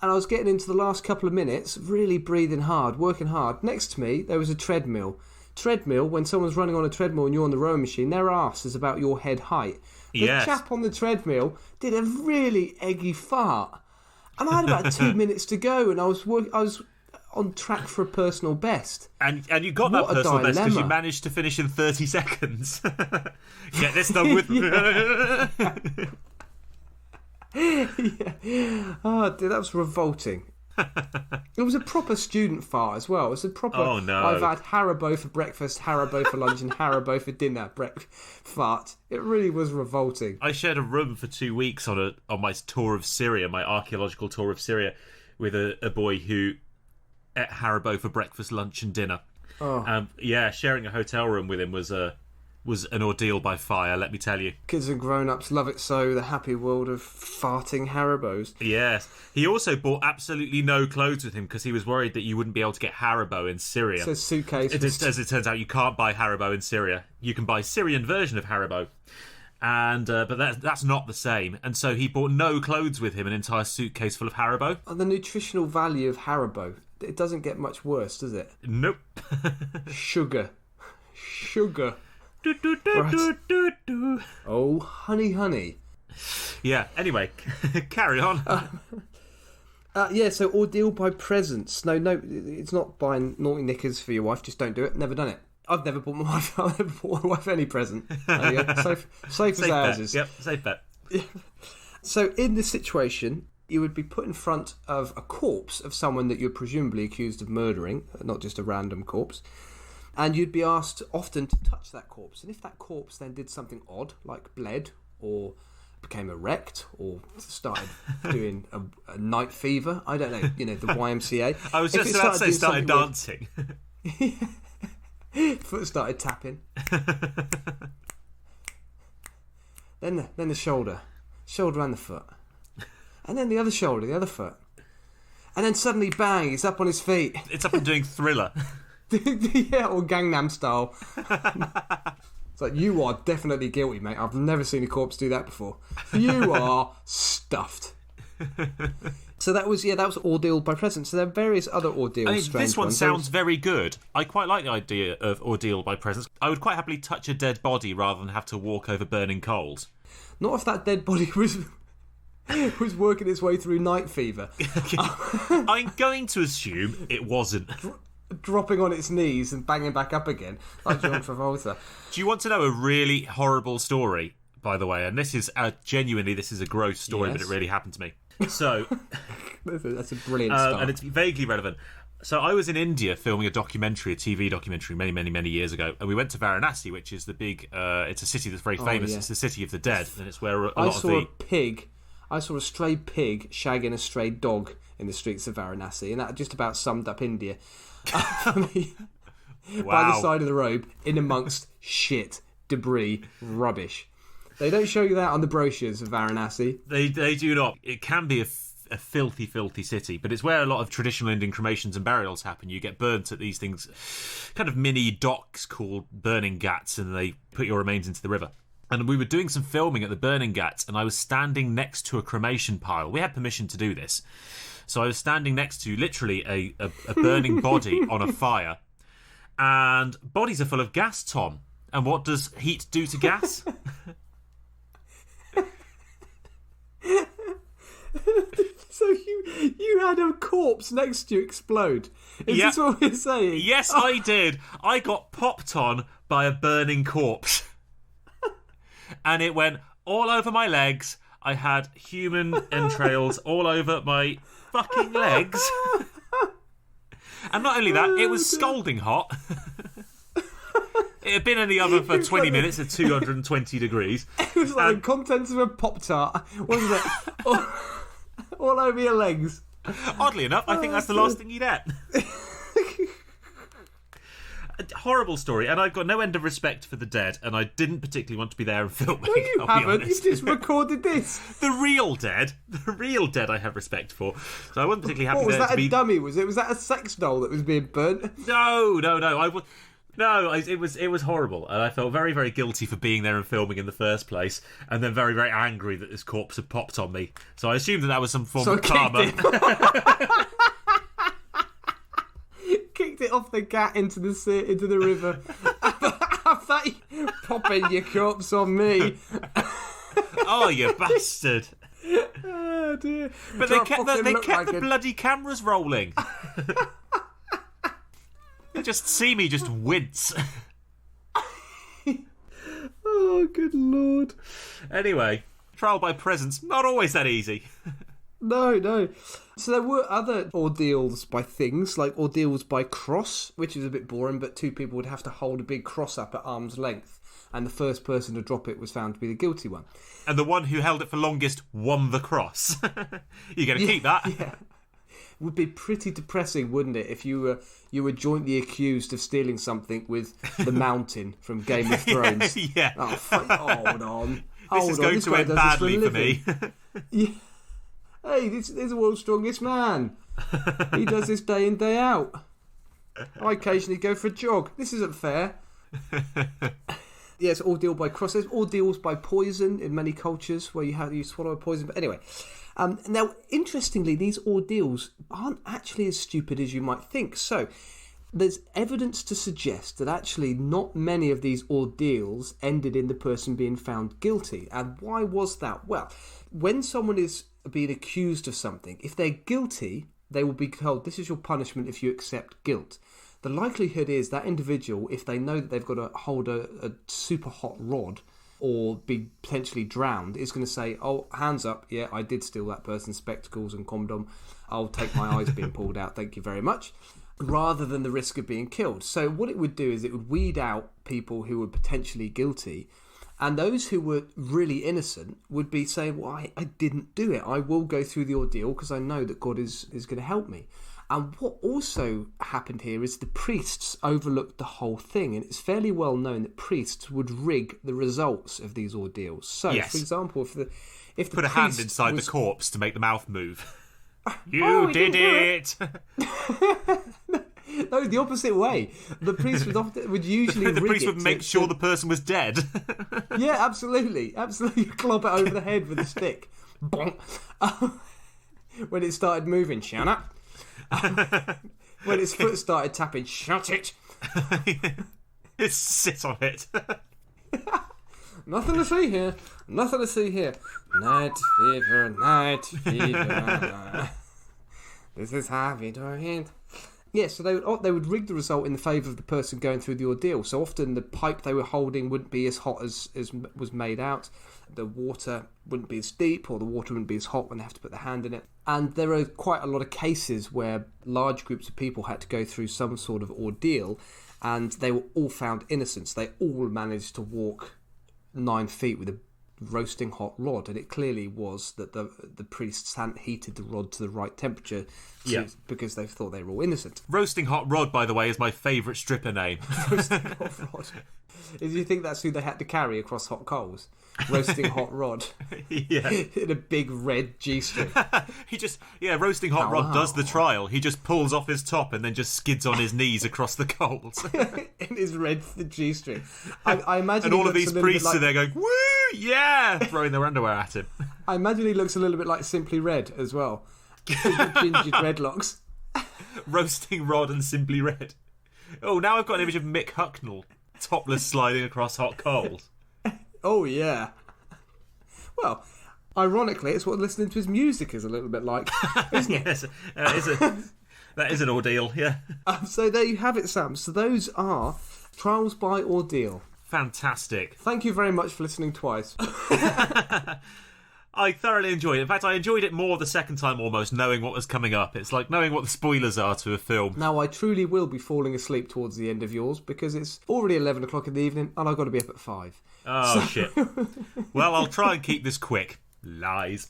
And I was getting into the last couple of minutes, really breathing hard, working hard. Next to me, there was a treadmill. When someone's running on a treadmill and you're on the rowing machine, their arse is about your head height. The chap on the treadmill did a really eggy fart. And I had about 2 minutes to go, and I was on track for a personal best. And you got that personal best because you managed to finish in 30 seconds. Get this done with. Yeah. Oh, dude, that was revolting. It was a proper student fart as well. It was a proper. Oh no! I've had Haribo for breakfast, Haribo for lunch, and Haribo for dinner. Fart. It really was revolting. I shared a room for 2 weeks on my tour of Syria, my archaeological tour of Syria, with a boy who ate Haribo for breakfast, lunch, and dinner. Oh. Sharing a hotel room with him was an ordeal by fire, let me tell you. Kids and grown-ups love it so, the happy world of farting Haribos. Yes. He also bought absolutely no clothes with him because he was worried that you wouldn't be able to get Haribo in Syria. So suitcase. As it turns out, you can't buy Haribo in Syria. You can buy Syrian version of Haribo. And but that's not the same. And so he bought no clothes with him, an entire suitcase full of Haribo. The nutritional value of Haribo, it doesn't get much worse, does it? Nope. Sugar. Right. Oh, honey. Yeah, anyway, carry on. So ordeal by presents. No, it's not buying naughty knickers for your wife. Just don't do it. Never done it. I've never bought my wife any present. Safe as ours is. Yep, safe bet. So in this situation, you would be put in front of a corpse of someone that you're presumably accused of murdering, not just a random corpse. And you'd be asked often to touch that corpse. And if that corpse then did something odd, like bled, or became erect, or started doing a night fever, I don't know, the YMCA. I was just about to say started dancing. Foot started tapping. then the shoulder and the foot. And then the other shoulder, the other foot. And then suddenly, bang, he's up on his feet. It's up and doing Thriller. Yeah, or Gangnam Style. It's like, you are definitely guilty, mate. I've never seen a corpse do that before. You are stuffed. So that was ordeal by presence. So there are various other ordeals. I mean, strange this one ones. sounds very good. I quite like the idea of ordeal by presence. I would quite happily touch a dead body rather than have to walk over burning coals. Not if that dead body was working its way through night fever. I'm going to assume it wasn't. Dropping on its knees and banging back up again, like John Travolta. Do you want to know a really horrible story, by the way? And this is genuinely, this is a gross story, Yes. but it really happened to me. So, That's a brilliant start. and it's vaguely relevant. So I was in India filming a TV documentary many, many, many years ago, and we went to Varanasi, which is the big, it's a city that's very famous. yeah. It's the city of the dead, and it's where I saw a stray pig shagging a stray dog in the streets of Varanasi, and that just about summed up India for me. By the side of the road, in amongst shit, debris, rubbish. They don't show you that on the brochures of Varanasi. They do not. It can be a filthy, filthy city, but it's where a lot of traditional Indian cremations and burials happen. You get burnt at these things, kind of mini docks called burning ghats, and they put your remains into the river. And we were doing some filming at the burning ghats, and I was standing next to a cremation pile. We had permission to do this. So I was standing next to literally a burning body on a fire. And bodies are full of gas, Tom. And what does heat do to gas? So you had a corpse next to you explode. Is this what we're saying? Yes, I did. I got popped on by a burning corpse. And it went all over my legs. I had human entrails all over my fucking legs. And not only that, it was scalding hot. It had been in the oven for 20 minutes at 220 degrees. It was like the contents of a Pop-Tart, wasn't it? all over your legs. Oddly enough, I think that's the last thing you'd eat. A horrible story, and I've got no end of respect for the dead, and I didn't particularly want to be there and filming. No, you haven't. You've just recorded this. The real dead I have respect for. So I wasn't particularly happy What, was there that to a dummy? Was that a sex doll that was being burnt? No. It was horrible, and I felt very, very guilty for being there and filming in the first place, and then very, very angry that this corpse had popped on me. So I assumed that was some form of karma. Kicked it off the gat into the river. Have that popping your corpse on me. Oh, you bastard! Oh dear! But they kept the bloody cameras rolling. They just see me just wince. Oh, good lord! Anyway, trial by presence, not always that easy. No. So there were other ordeals by things, like ordeals by cross, which is a bit boring, but two people would have to hold a big cross up at arm's length, and the first person to drop it was found to be the guilty one. And the one who held it for longest won the cross. You're going to keep that. Yeah. Would be pretty depressing, wouldn't it, if you were jointly accused of stealing something with the Mountain from Game of Thrones. Yeah. Oh, hold on. This is going to end badly for me. Yeah. Hey, this is the world's strongest man. He does this day in, day out. I occasionally go for a jog. This isn't fair. Yes, ordeal by cross. There's ordeals by poison in many cultures where you swallow a poison. But anyway, now, interestingly, these ordeals aren't actually as stupid as you might think. So there's evidence to suggest that actually not many of these ordeals ended in the person being found guilty. And why was that? Well, when someone is being accused of something, if they're guilty, they will be told, this is your punishment if you accept guilt. The likelihood is that individual, if they know that they've got to hold a super hot rod or be potentially drowned, is going to say, oh, hands up, yeah, I did steal that person's spectacles and condom, I'll take my eyes being pulled out, thank you very much, rather than the risk of being killed. So what it would do is it would weed out people who were potentially guilty, and those who were really innocent would be saying, well, I didn't do it. I will go through the ordeal because I know that God is going to help me. And what also happened here is the priests overlooked the whole thing. And it's fairly well known that priests would rig the results of these ordeals. So, yes. For example, if the put a hand inside the corpse to make the mouth move. You did it! No, the opposite way. The priest would usually the rig priest would make sure the person was dead. Yeah, absolutely. Clop it over the head with a stick. Bonk. When it started moving, shut up. When its foot started tapping, shut it. Just sit on it. Nothing to see here. Nothing to see here. Night fever, night fever. This is Harvey Dorian. Yeah, so they would rig the result in the favour of the person going through the ordeal. So often the pipe they were holding wouldn't be as hot as was made out. The water wouldn't be as deep, or the water wouldn't be as hot when they have to put their hand in it. And there are quite a lot of cases where large groups of people had to go through some sort of ordeal, and they were all found innocent. They all managed to walk 9 feet with a roasting hot rod, and it clearly was that the priests hadn't heated the rod to the right temperature because they thought they were all innocent. Roasting hot rod, by the way, is my favourite stripper name. Roasting hot rod. Do you think that's who they had to carry across hot coals? Roasting hot rod. Yeah. In a big red G-string. Roasting hot rod does the trial. He just pulls off his top and then just skids on his knees across the coals. In his red G-string. I imagine. And all of these priests are there going, woo, yeah, throwing their underwear at him. I imagine he looks a little bit like Simply Red as well. The ginger dreadlocks. Roasting Rod and Simply Red. Oh, now I've got an image of Mick Hucknall topless sliding across hot coals. Oh, yeah. Well, ironically, it's what listening to his music is a little bit like, isn't it? Yes, that is an ordeal, yeah. So there you have it, Sam. So those are Trials by Ordeal. Fantastic. Thank you very much for listening twice. I thoroughly enjoyed it. In fact, I enjoyed it more the second time almost, knowing what was coming up. It's like knowing what the spoilers are to a film. Now, I truly will be falling asleep towards the end of yours because it's already 11 o'clock in the evening and I've got to be up at 5. Oh, shit. Well, I'll try and keep this quick. Lies.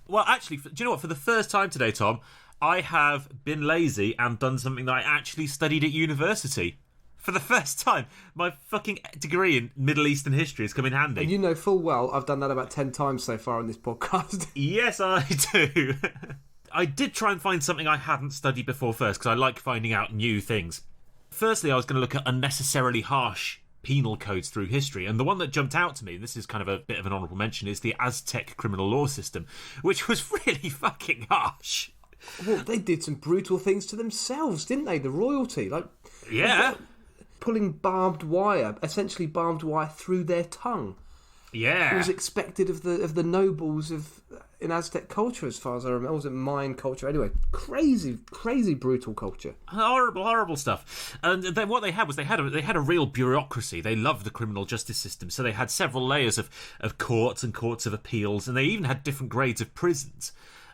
Well, actually, do you know what? For the first time today, Tom, I have been lazy and done something that I actually studied at university. For the first time, my fucking degree in Middle Eastern history has come in handy. And you know full well I've done that about 10 times so far on this podcast. Yes, I do. I did try and find something I hadn't studied before first, because I like finding out new things. Firstly, I was going to look at unnecessarily harsh penal codes through history, and the one that jumped out to me, and this is kind of a bit of an honourable mention, is the Aztec criminal law system, which was really fucking harsh. Well, they did some brutal things to themselves, didn't they? The royalty, Yeah. Pulling barbed wire, essentially barbed wire, through their tongue. Yeah. It was expected of the nobles in Aztec culture, as far as I remember. It was Mayan culture. Anyway, crazy brutal culture. Horrible stuff. And then what they had was they had a real bureaucracy. They loved the criminal justice system, so they had several layers of courts and courts of appeals, and they even had different grades of prisons.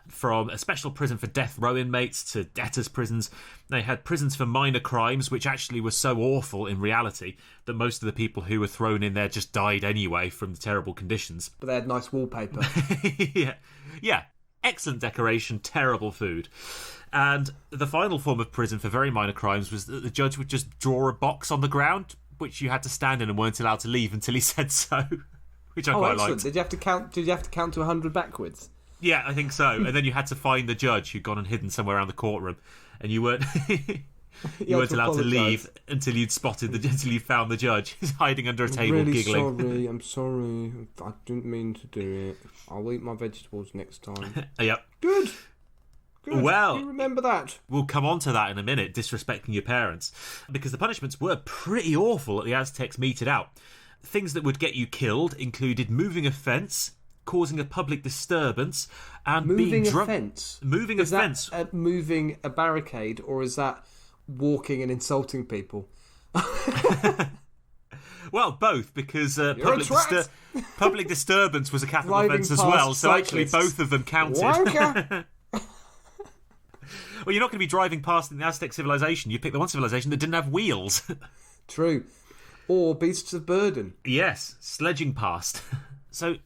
From a special prison for death row inmates to debtors' prisons. They had prisons for minor crimes, which actually were so awful in reality that most of the people who were thrown in there just died anyway from the terrible conditions. But they had nice wallpaper. Yeah. Excellent decoration, terrible food. And the final form of prison for very minor crimes was that the judge would just draw a box on the ground, which you had to stand in and weren't allowed to leave until he said so, which I quite liked. Did you have to count to 100 backwards? Yeah, I think so. And then you had to find the judge who'd gone and hidden somewhere around the courtroom, and you weren't weren't allowed to leave until you'd found the judge. He's hiding under a table, really giggling. I'm sorry. I didn't mean to do it. I'll eat my vegetables next time. Yep. Good. Well, you remember that. We'll come on to that in a minute, disrespecting your parents, because the punishments were pretty awful that the Aztecs meted out. Things that would get you killed included moving a fence, causing a public disturbance, and being drunk. Moving a fence. Moving a barricade, or is that walking and insulting people? Well, both, because public disturbance was a capital offence as well, so actually both of them counted. Wanker. Well, you're not going to be driving past in the Aztec civilization. You pick the one civilization that didn't have wheels. True. Or beasts of burden. Yes, sledging past. So,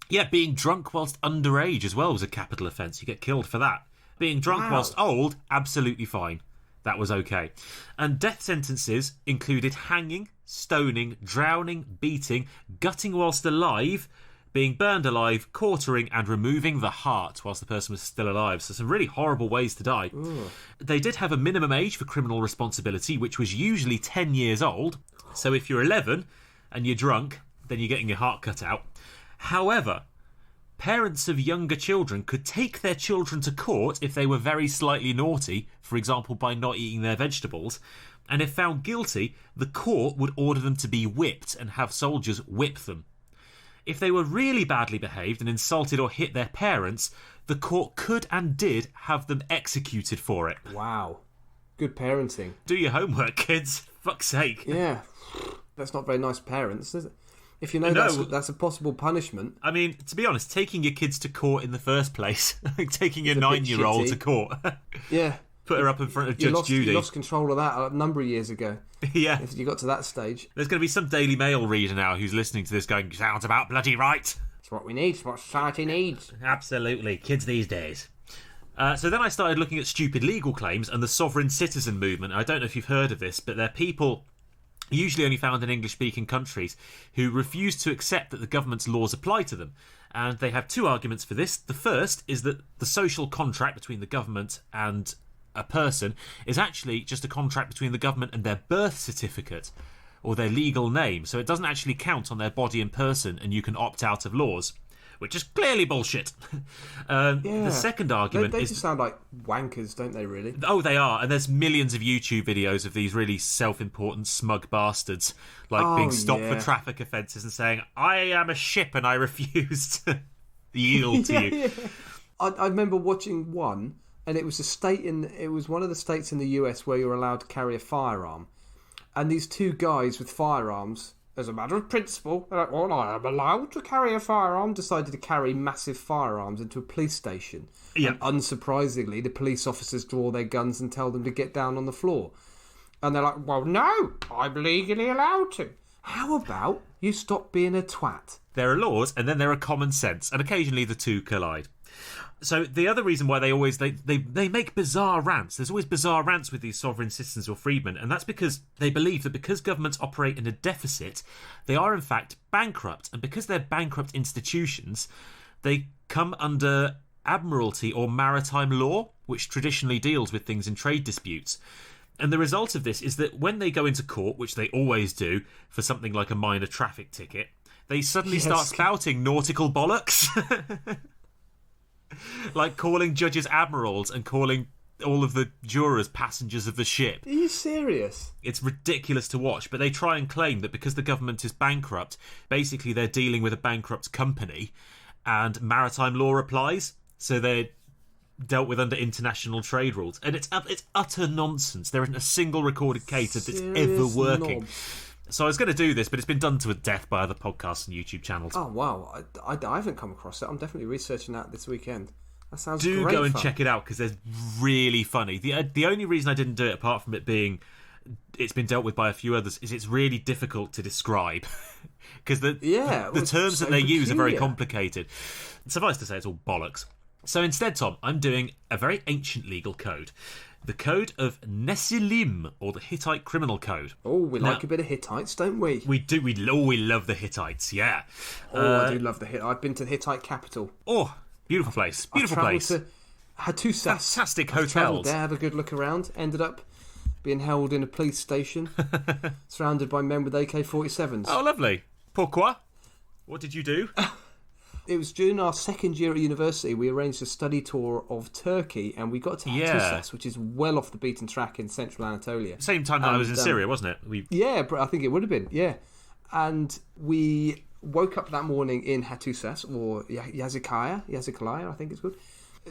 yeah, being drunk whilst underage as well was a capital offence. You get killed for that. Being drunk whilst old, absolutely fine. That was okay. And death sentences included hanging, stoning, drowning, beating, gutting whilst alive, being burned alive, quartering, and removing the heart whilst the person was still alive. So some really horrible ways to die. Ooh. They did have a minimum age for criminal responsibility, which was usually 10 years old. So if you're 11 and you're drunk, then you're getting your heart cut out. However, parents of younger children could take their children to court if they were very slightly naughty, for example by not eating their vegetables, and if found guilty, the court would order them to be whipped and have soldiers whip them. If they were really badly behaved and insulted or hit their parents, the court could and did have them executed for it. Wow. Good parenting. Do your homework, kids. Fuck's sake. Yeah. That's not very nice parents, is it? If you know No. that's a possible punishment. I mean, to be honest, taking your kids to court in the first place, like taking your It's a bit 9-year-old shitty. to court, Yeah. put her up in front of Judge Judy. You lost control of that a number of years ago. Yeah. If you got to that stage. There's going to be some Daily Mail reader now who's listening to this going, sounds about bloody right. It's what we need. It's what society needs. Absolutely. Kids these days. So then I started looking at stupid legal claims and the sovereign citizen movement. I don't know if you've heard of this, but they're people usually only found in English-speaking countries who refuse to accept that the government's laws apply to them. And they have two arguments for this. The first is that the social contract between the government and a person is actually just a contract between the government and their birth certificate or their legal name. So it doesn't actually count on their body and person, and you can opt out of laws, which is clearly bullshit. The second argument they is... just sound like wankers, don't they, really? Oh, they are. And there's millions of YouTube videos of these really self-important smug bastards being stopped for traffic offences and saying, I am a ship and I refuse to yield to you. Yeah. I remember watching one, and it was one of the states in the US where you're allowed to carry a firearm. And these two guys with firearms, as a matter of principle, they're like, well, I am allowed to carry a firearm, decided to carry massive firearms into a police station. Yeah. And unsurprisingly, the police officers draw their guns and tell them to get down on the floor. And they're like, well, no, I'm legally allowed to. How about you stop being a twat? There are laws, and then there are common sense, and occasionally the two collide. So the other reason why they make bizarre rants, there's always bizarre rants with these sovereign citizens or freedmen, and that's because they believe that because governments operate in a deficit, they are in fact bankrupt, and because they're bankrupt institutions, they come under admiralty or maritime law, which traditionally deals with things in trade disputes. And the result of this is that when they go into court, which they always do for something like a minor traffic ticket, they suddenly start spouting nautical bollocks. Like calling judges admirals and calling all of the jurors passengers of the ship. Are you serious? It's ridiculous to watch, but they try and claim that because the government is bankrupt, basically they're dealing with a bankrupt company and maritime law applies, so they're dealt with under international trade rules. And it's utter nonsense. There isn't a single recorded case of this ever working. Knob. So I was going to do this, but it's been done to a death by other podcasts and YouTube channels. Oh, wow. I haven't come across it. I'm definitely researching that this weekend. That sounds Do great go and fun. check it out, because they're really funny. The only reason I didn't do it, apart from it being it's been dealt with by a few others, is it's really difficult to describe. Because the terms that they use are very complicated. Suffice to say, it's all bollocks. So instead, Tom, I'm doing a very ancient legal code. The Code of Nesilim, or the Hittite Criminal Code. Oh, we like a bit of Hittites, don't we? We do. We love the Hittites, yeah. I do love the Hittite. I've been to the Hittite capital. Oh, beautiful place. Beautiful place. To Hattusas. Fantastic Travelled hotels. there, had a good look around. Ended up being held in a police station, surrounded by men with AK-47s. Oh, lovely. Pourquoi? What did you do? It was during our second year at university. We arranged a study tour of Turkey, and we got to Hattusas, which is well off the beaten track in central Anatolia. Same time that I was in Syria, wasn't it? Yeah, I think it would have been, yeah. And we woke up that morning in Hattusas, or Yazikaya, I think it's called.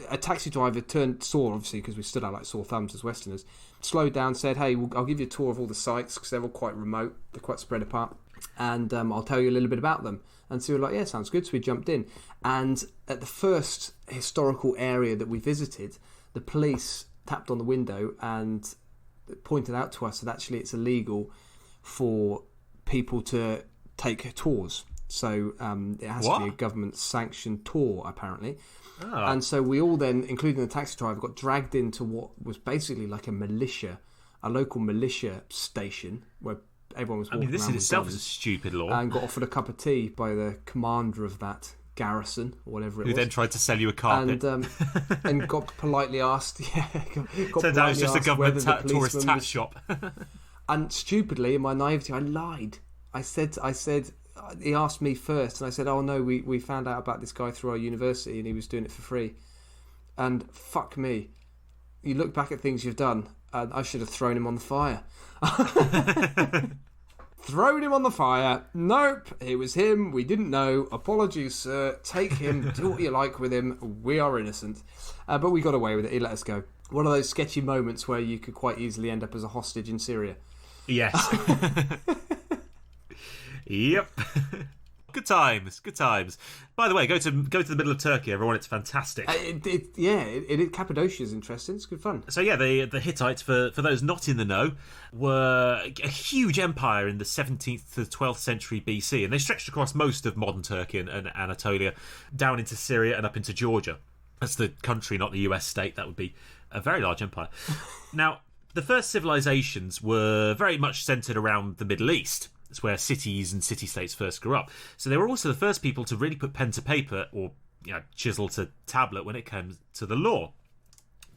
A taxi driver saw, obviously, because we stood out like sore thumbs as Westerners, slowed down, said, hey, I'll give you a tour of all the sites, because they're all quite remote, they're quite spread apart, and I'll tell you a little bit about them. And so we were like, yeah, sounds good. So we jumped in. And at the first historical area that we visited, the police tapped on the window and pointed out to us that actually it's illegal for people to take tours. So it has to be a government-sanctioned tour, apparently. Oh. And so we all then, including the taxi driver, got dragged into what was basically like a local militia station where everyone was walking this around in itself guns, is a stupid law. and got offered a cup of tea by the commander of that garrison, or whatever it was. Who then tried to sell you a carpet. And got politely asked... Turns out it's just a government tourist tax shop. And stupidly, in my naivety, I lied. I said, he asked me first, and I said, "Oh no, we found out about this guy through our university, and he was doing it for free." And fuck me, you look back at things you've done, and I should have thrown him on the fire. Thrown him on the fire. Nope, it was him. We didn't know. Apologies, sir. Take him. Do what you like with him. We are innocent. But we got away with it. He let us go. One of those sketchy moments where you could quite easily end up as a hostage in Syria. Yes. Yep. Good times. By the way, go to the middle of Turkey, everyone. It's fantastic. Cappadocia's interesting. It's good fun. So yeah, the Hittites, for those not in the know, were a huge empire in the 17th to 12th century BC, and they stretched across most of modern Turkey and Anatolia, down into Syria and up into Georgia. That's the country, not the US state. That would be a very large empire. Now, the first civilizations were very much centred around the Middle East. It's where cities and city-states first grew up. So they were also the first people to really put pen to paper or chisel to tablet when it came to the law.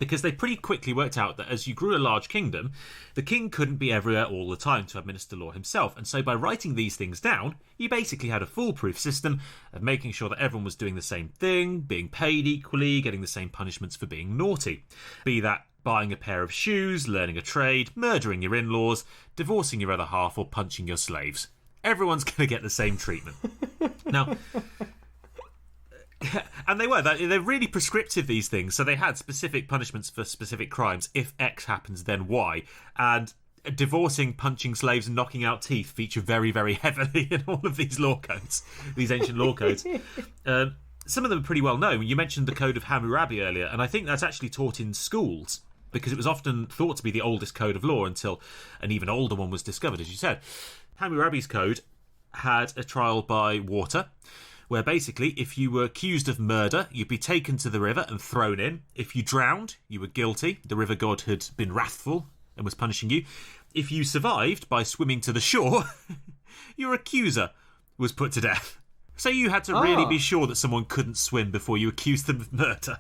Because they pretty quickly worked out that as you grew a large kingdom, the king couldn't be everywhere all the time to administer law himself. And so by writing these things down, you basically had a foolproof system of making sure that everyone was doing the same thing, being paid equally, getting the same punishments for being naughty. Be that buying a pair of shoes, learning a trade, murdering your in-laws, divorcing your other half, or punching your slaves. Everyone's going to get the same treatment. Now, and they're really prescriptive, these things, so they had specific punishments for specific crimes. If X happens, then Y. And divorcing, punching slaves, and knocking out teeth feature very, very heavily in all of these law codes, these ancient law codes. Some of them are pretty well known. You mentioned the Code of Hammurabi earlier, and I think that's actually taught in schools, because it was often thought to be the oldest code of law until an even older one was discovered, as you said. Hammurabi's code had a trial by water, where basically if you were accused of murder, you'd be taken to the river and thrown in. If you drowned, you were guilty. The river god had been wrathful and was punishing you. If you survived by swimming to the shore, your accuser was put to death. So you had to really be sure that someone couldn't swim before you accused them of murder.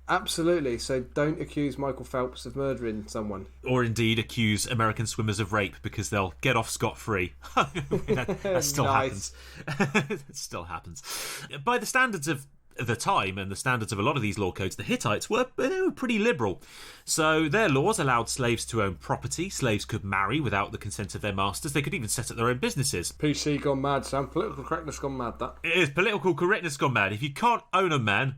Absolutely. So don't accuse Michael Phelps of murdering someone. Or indeed accuse American swimmers of rape, because they'll get off scot-free. that still happens. It still happens. By the standards of the time and the standards of a lot of these law codes, the Hittites were pretty liberal. So their laws allowed slaves to own property. Slaves could marry without the consent of their masters. They could even set up their own businesses. PC gone mad, Sam. Political correctness gone mad, that. It is political correctness gone mad. If you can't own a man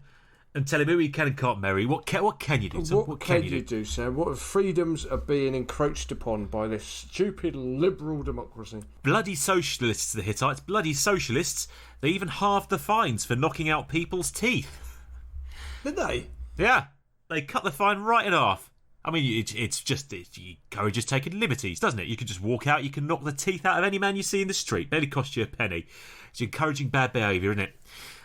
and tell him who he can and can't marry, what can you do, Tom? What can you do, Sam? What freedoms are being encroached upon by this stupid liberal democracy? Bloody socialists, the Hittites. Bloody socialists. They even halved the fines for knocking out people's teeth. Did they? Yeah. They cut the fine right in half. I mean, it's encourages taking liberties, doesn't it? You can just walk out, you can knock the teeth out of any man you see in the street. Barely cost you a penny. It's encouraging bad behaviour, isn't it?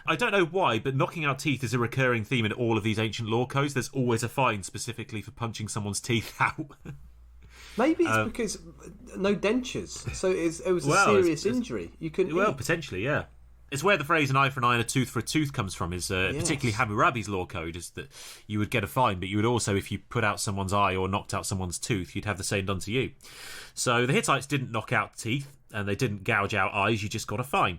I don't know why, but knocking out teeth is a recurring theme in all of these ancient law codes. There's always a fine specifically for punching someone's teeth out. Maybe it's because no dentures, so it was a serious injury. You couldn't. Well, potentially, yeah. It's where the phrase "an eye for an eye and a tooth for a tooth" comes from. Is particularly Hammurabi's law code, is that you would get a fine, but you would also, if you put out someone's eye or knocked out someone's tooth, you'd have the same done to you. So the Hittites didn't knock out teeth and they didn't gouge out eyes. You just got a fine.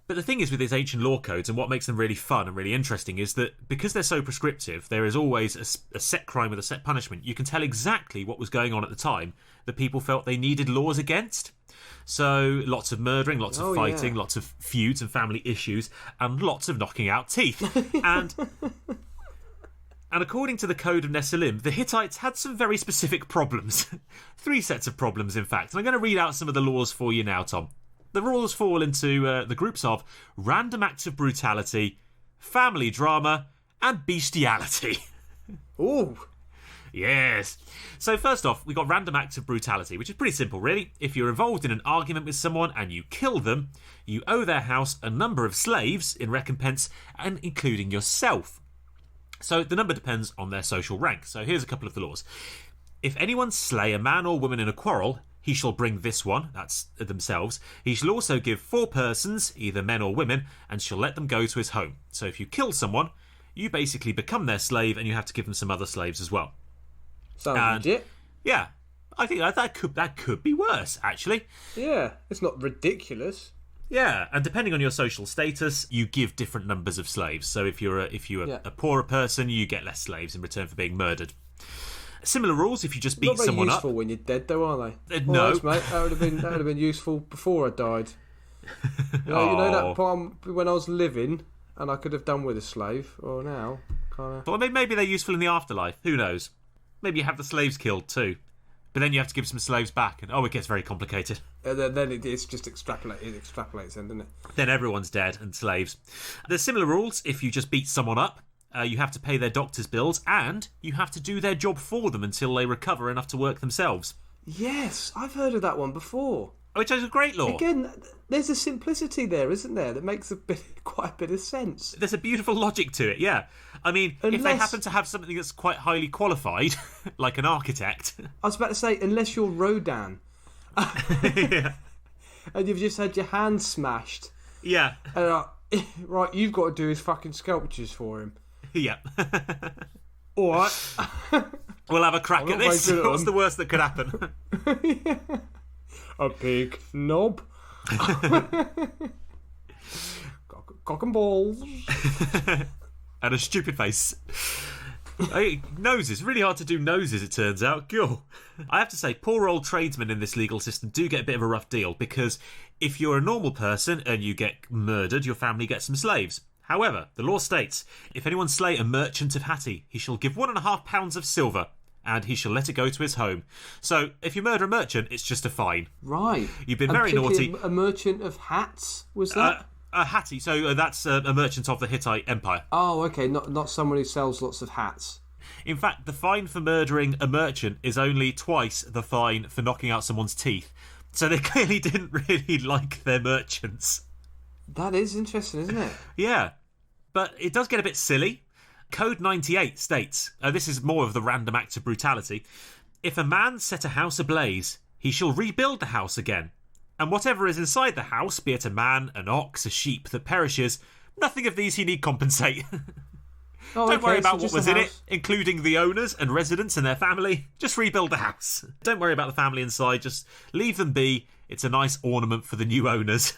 But the thing is with these ancient law codes, and what makes them really fun and really interesting, is that because they're so prescriptive, there is always a set crime with a set punishment. You can tell exactly what was going on at the time that people felt they needed laws against. So lots of murdering, lots of fighting, lots of feuds and family issues, and lots of knocking out teeth. And according to the Code of Nesilim, the Hittites had some very specific problems. 3 sets of problems, in fact. And I'm going to read out some of the laws for you now, Tom. The rules fall into the groups of random acts of brutality, family drama, and bestiality. Ooh. Yes. So first off, we got random acts of brutality, which is pretty simple, really. If you're involved in an argument with someone and you kill them, you owe their house a number of slaves in recompense, and including yourself. So the number depends on their social rank. So here's a couple of the laws. If anyone slay a man or woman in a quarrel, he shall bring this one, that's themselves. He shall also give 4 persons, either men or women, and shall let them go to his home. So if you kill someone, you basically become their slave and you have to give them some other slaves as well. Sounds legit. Yeah. I think that could be worse, actually. Yeah, it's not ridiculous. Yeah, and depending on your social status, you give different numbers of slaves. So if you're a poorer person, you get less slaves in return for being murdered. Similar rules if you just beat someone up. Not very useful when you're dead, though, are they? No, thanks, mate. That would have been useful before I died. You know that time when I was living, and I could have done with a slave. Or now, kind of. Well, maybe they're useful in the afterlife. Who knows? Maybe you have the slaves killed too. But then you have to give some slaves back, and it gets very complicated. Then it's just extrapolates, then, doesn't it? Then everyone's dead and slaves. There's similar rules if you just beat someone up. You have to pay their doctor's bills, and you have to do their job for them until they recover enough to work themselves. Yes, I've heard of that one before. Which is a great law. Again, there's a simplicity there, isn't there, that makes quite a bit of sense. There's a beautiful logic to it, yeah. I mean, if they happen to have something that's quite highly qualified, like an architect... I was about to say, unless you're Rodin, yeah. and you've just had your hand smashed. Yeah. And right, you've got to do his fucking sculptures for him. Yeah. All right. We'll have a crack at this. What's the worst that could happen? Yeah. A big knob. Cock and balls. And a stupid face. Noses. Really hard to do noses, it turns out. Cool. I have to say, poor old tradesmen in this legal system do get a bit of a rough deal, because if you're a normal person and you get murdered, your family gets some slaves. However, the law states, if anyone slay a merchant of Hatti, he shall give 1.5 pounds of silver, and he shall let it go to his home. So, if you murder a merchant, it's just a fine. Right. You've been very naughty. A merchant of hats, was that? A Hatti, so that's a merchant of the Hittite Empire. Oh, okay, not someone who sells lots of hats. In fact, the fine for murdering a merchant is only twice the fine for knocking out someone's teeth. So they clearly didn't really like their merchants. That is interesting, isn't it? Yeah, but it does get a bit silly. Code 98 states, this is more of the random act of brutality, if a man set a house ablaze, he shall rebuild the house again. And whatever is inside the house, be it a man, an ox, a sheep that perishes, nothing of these he need compensate. Don't worry about what was in it, including the owners and residents and their family. Just rebuild the house. Don't worry about the family inside, just leave them be. It's a nice ornament for the new owners.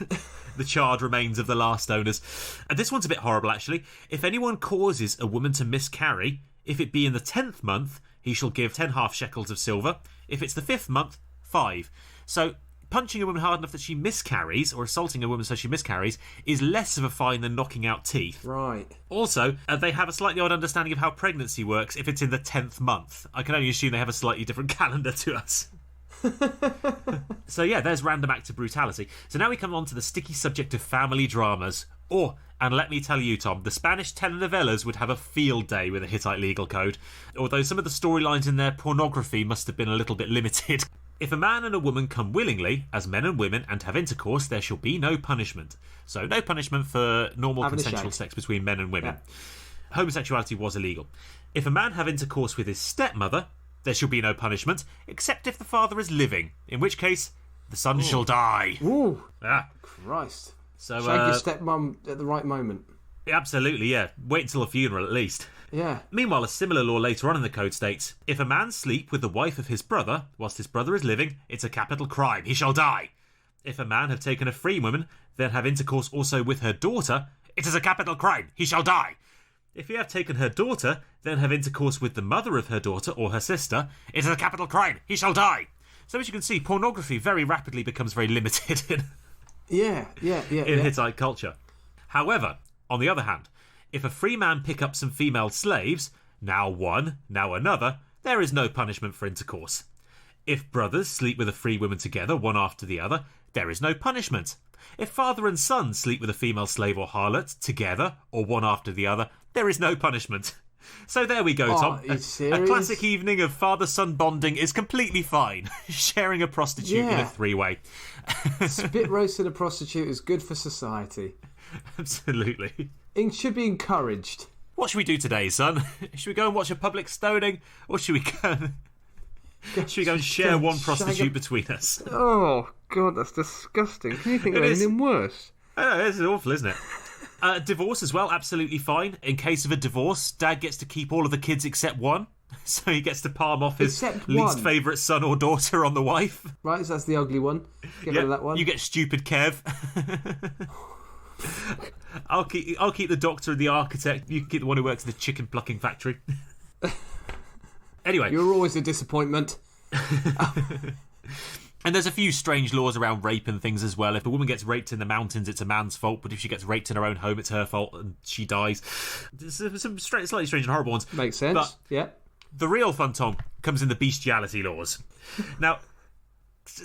The charred remains of the last owners. And this one's a bit horrible, actually. If anyone causes a woman to miscarry, if it be in the 10th month, he shall give 10 half shekels of silver. If it's the 5th month, 5. So punching a woman hard enough that she miscarries, or assaulting a woman so she miscarries, is less of a fine than knocking out teeth. Right. Also, they have a slightly odd understanding of how pregnancy works if it's in the 10th month. I can only assume they have a slightly different calendar to us. So yeah, there's random act of brutality. So now we come on to the sticky subject of family dramas. And let me tell you, Tom, the Spanish telenovelas would have a field day with a Hittite legal code, although some of the storylines in their pornography must have been a little bit limited. If a man and a woman come willingly, as men and women, and have intercourse, there shall be no punishment. So no punishment for normal consensual sex between men and women. Yeah. Homosexuality was illegal. If a man have intercourse with his stepmother, there shall be no punishment, except if the father is living, in which case the son shall die. Ooh, ah. Christ. So, shag your stepmum at the right moment. Absolutely, yeah. Wait until a funeral at least. Yeah. Meanwhile, a similar law later on in the code states, if a man sleep with the wife of his brother, whilst his brother is living, it's a capital crime, he shall die. If a man have taken a free woman, then have intercourse also with her daughter, it is a capital crime, he shall die. If he have taken her daughter, then have intercourse with the mother of her daughter or her sister, it is a capital crime, he shall die. So as you can see, pornography very rapidly becomes very limited in Hittite culture. However, on the other hand, if a free man pick up some female slaves, now one, now another, there is no punishment for intercourse. If brothers sleep with a free woman together, one after the other, there is no punishment. If father and son sleep with a female slave or harlot, together, or one after the other, there is no punishment. So there we go, Tom. A classic evening of father-son bonding is completely fine. Sharing a prostitute in a three-way. Spit roasting a prostitute is good for society. Absolutely. It should be encouraged. What should we do today, son? Should we go and watch a public stoning? Or should we go and share one prostitute between us? Oh, God, that's disgusting. Can you think of anything worse? I know, this is awful, isn't it? Divorce as well, absolutely fine. In case of a divorce, dad gets to keep all of the kids except one. So he gets to palm off his Except least one. favourite son or daughter on the wife. Right, so that's the ugly one. Get rid of that one. You get stupid Kev. I'll keep the doctor and the architect. You can keep the one who works in the chicken plucking factory. Anyway. You're always a disappointment. And there's a few strange laws around rape and things as well. If a woman gets raped in the mountains, it's a man's fault. But if she gets raped in her own home, it's her fault and she dies. There's some slightly strange and horrible ones. Makes sense. But yeah. the real fun, Tom, comes in the bestiality laws. Now,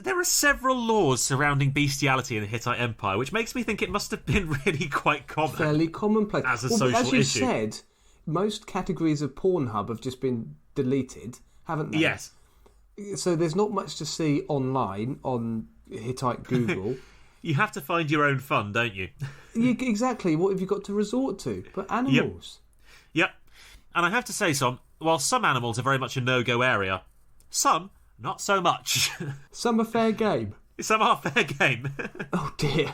there are several laws surrounding bestiality in the Hittite Empire, which makes me think it must have been really quite common. Fairly commonplace. As a social as you issue. said, most categories of Pornhub have just been deleted, haven't they? Yes. So there's not much to see online on Hittite Google. You have to find your own fun, don't you? Exactly. What have you got to resort to? But animals. Yep. And I have to say, Tom, while some animals are very much a no-go area, some not so much. Some are fair game. Some are fair game. Oh dear.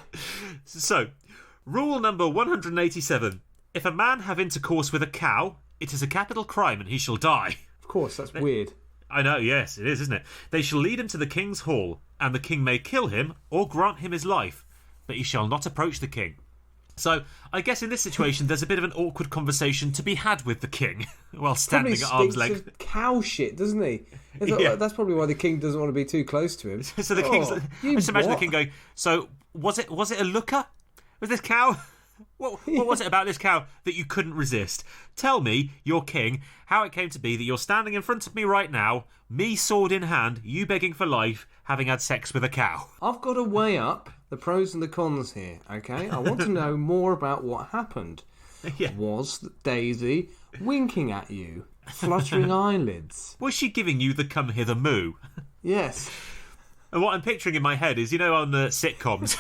So, rule number 187. If a man have intercourse with a cow, it is a capital crime and he shall die. Of course, that's weird. I know, yes, it is, isn't it? They shall lead him to the king's hall, and the king may kill him or grant him his life, but he shall not approach the king. So, I guess in this situation, there's a bit of an awkward conversation to be had with the king while standing at arm's Probably length. stinks of cow shit, doesn't he? Yeah. That's probably why the king doesn't want to be too close to him. So the king's. you Just imagine the what? king going, so was it a looker? Was this cow? What was it about this cow that you couldn't resist? Tell me, your king, how it came to be that you're standing in front of me right now, me sword in hand, you begging for life, having had sex with a cow. I've got to weigh up the pros and the cons here, okay? I want to know more about what happened. Yeah. Was Daisy winking at you? Fluttering eyelids? Was she giving you the come hither moo? Yes. And what I'm picturing in my head is, you know, on the sitcoms,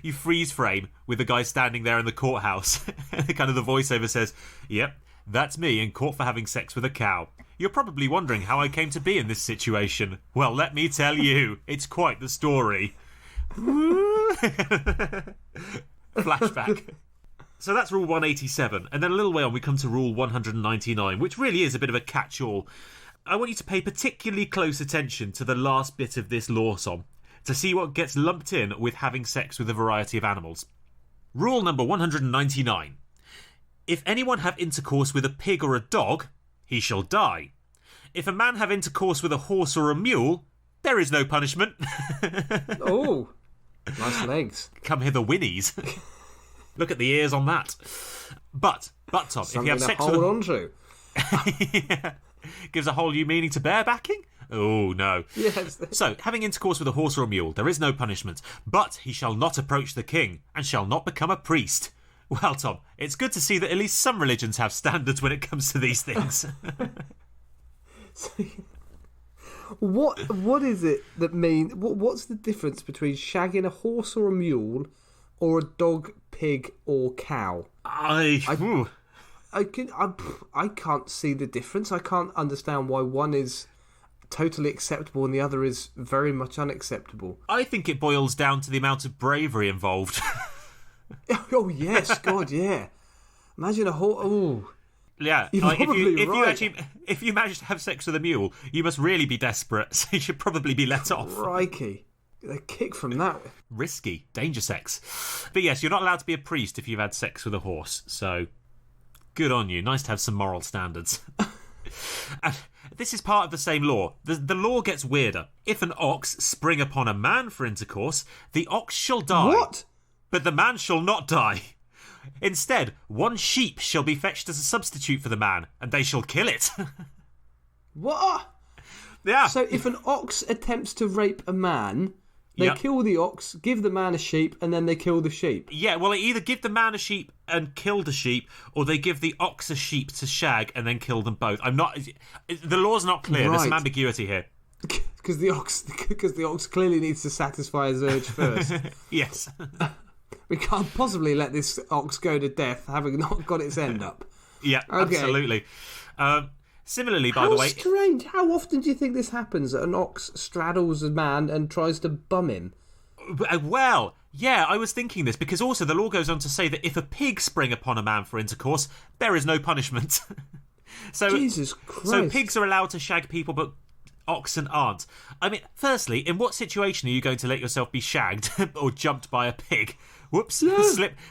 you freeze frame with the guy standing there in the courthouse, and the voiceover says, "Yep, that's me in court for having sex with a cow. You're probably wondering how I came to be in this situation. Well, let me tell you, it's quite the story." Flashback. So that's rule 187, and then a little way on we come to rule 199, which really is a bit of a catch-all. I want you to pay particularly close attention to the last bit of this law, Tom, to see what gets lumped in with having sex with a variety of animals. Rule number 199. If anyone have intercourse with a pig or a dog, he shall die. If a man have intercourse with a horse or a mule, there is no punishment. Oh, nice legs. Come hither, whinnies. Look at the ears on that. But Tom, if you have sex with hold on to. Yeah. Gives a whole new meaning to barebacking? Oh, no. Yes. So, having intercourse with a horse or a mule, there is no punishment, but he shall not approach the king, and shall not become a priest. Well, Tom, it's good to see that at least some religions have standards when it comes to these things. What is it that mean? What's the difference between shagging a horse or a mule, or a dog, pig, or cow? I can't see the difference. I can't understand why one is totally acceptable and the other is very much unacceptable. I think it boils down to the amount of bravery involved. Oh yes, God, yeah. Imagine a whole. Oh, yeah. You're probably right. If you manage to have sex with a mule, you must really be desperate. So you should probably be let off. crikey! The kick from that. Risky, danger sex. But yes, you're not allowed to be a priest if you've had sex with a horse. So. Good on you. Nice to have some moral standards. And this is part of the same law. The law gets weirder. If an ox spring upon a man for intercourse, the ox shall die. What? But the man shall not die. Instead, one sheep shall be fetched as a substitute for the man, and they shall kill it. What? Yeah. So if an ox attempts to rape a man, they Yep. kill the ox, give the man a sheep, and then they kill the sheep. Yeah, well, they either give the man a sheep and kill the sheep, or they give the ox a sheep to shag and then kill them both. The law's not clear. There's some Right. ambiguity here. Because the ox clearly needs to satisfy his urge first. Yes. We can't possibly let this ox go to death having not got its end up. Yeah, Okay. absolutely. Similarly, by How the way... strange. How often do you think this happens, that an ox straddles a man and tries to bum him? Well, yeah, I was thinking this, because also the law goes on to say that if a pig spring upon a man for intercourse, there is no punishment. Jesus Christ. So pigs are allowed to shag people, but oxen aren't. I mean, firstly, in what situation are you going to let yourself be shagged or jumped by a pig? Whoops,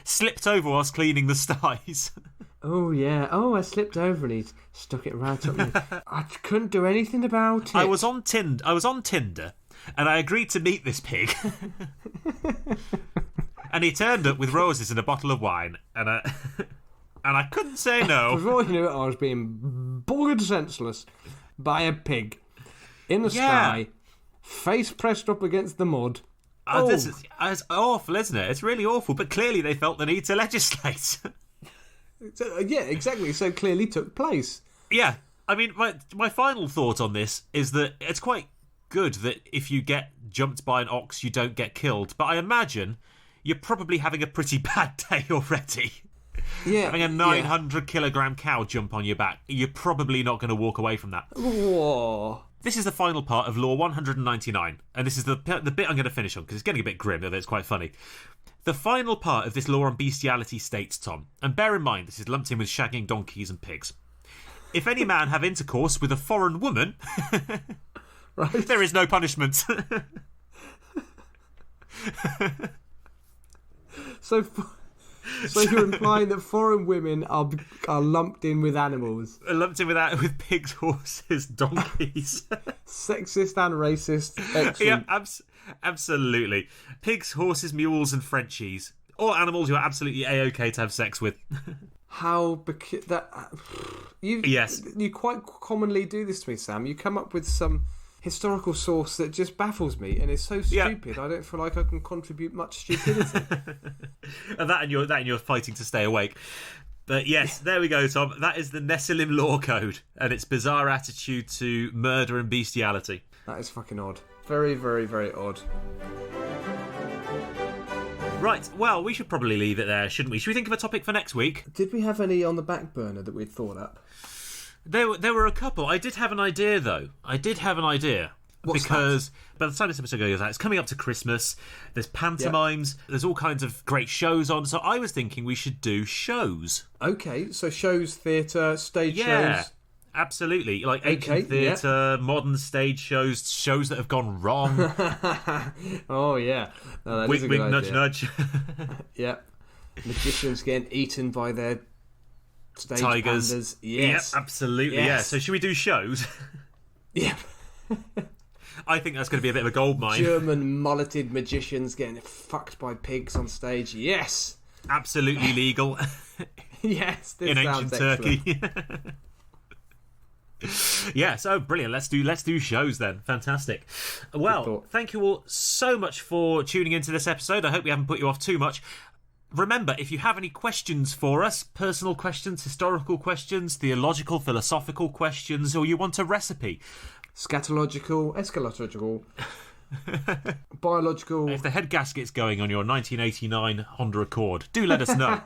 slipped over whilst cleaning the sties. Oh, yeah. Oh, I slipped over and he stuck it right up me. I couldn't do anything about it. I was on Tinder, and I agreed to meet this pig. And he turned up with roses and a bottle of wine, and I couldn't say no. Before you knew it, I was being buggered senseless by a pig in the sky, face pressed up against the mud. This is it's awful, isn't it? It's really awful, but clearly they felt the need to legislate. Yeah, exactly. So clearly took place. Yeah. I mean, my final thought on this is that it's quite good that if you get jumped by an ox, you don't get killed. But I imagine you're probably having a pretty bad day already. Yeah. Having a 900-kilogram cow jump on your back, you're probably not going to walk away from that. Whoa. This is the final part of Law 199, and this is the bit I'm going to finish on, because it's getting a bit grim, although it's quite funny. The final part of this law on bestiality states, Tom, and bear in mind this is lumped in with shagging donkeys and pigs. If any man have intercourse with a foreign woman, right, there is no punishment. So you're implying that foreign women are lumped in with animals? Lumped in with pigs, horses, donkeys. Sexist and racist. Excellent. Yeah, absolutely. Pigs, horses, mules, and Frenchies. All animals you are absolutely A-OK to have sex with. You quite commonly do this to me, Sam. You come up with some historical source that just baffles me and is so stupid. I don't feel like I can contribute much stupidity. And that and you're fighting to stay awake. But yes, there we go, Tom. That is the Nesilim Law Code and its bizarre attitude to murder and bestiality. That is fucking odd. Very, very, very odd. Right, well, we should probably leave it there, shouldn't we? Should we think of a topic for next week? Did we have any on the back burner that we'd thought up? There were a couple. I did have an idea, though. What's because by the time this episode goes out, it's coming up to Christmas. There's pantomimes. Yep. There's all kinds of great shows on. So I was thinking we should do shows. Okay, so shows, theatre, stage shows. Absolutely. Like ancient theatre, modern stage shows that have gone wrong. Oh, yeah. No, that is a wink, good nudge, idea. nudge. Yep. Magicians getting eaten by their stage tigers. Pandas. Yes. Yep, absolutely. Yes. Yeah. So should we do shows? Yeah. I think that's going to be a bit of a goldmine. German mulleted magicians getting fucked by pigs on stage. Yes. Absolutely legal. Yes. This in sounds ancient Turkey. Yeah, so brilliant. Let's do shows then. Fantastic. Well, thank you all so much for tuning into this episode. I hope we haven't put you off too much. Remember, if you have any questions for us, personal questions, historical questions, theological, philosophical questions, or you want a recipe, scatological, eschatological, biological. If the head gasket's going on your 1989 Honda Accord, do let us know.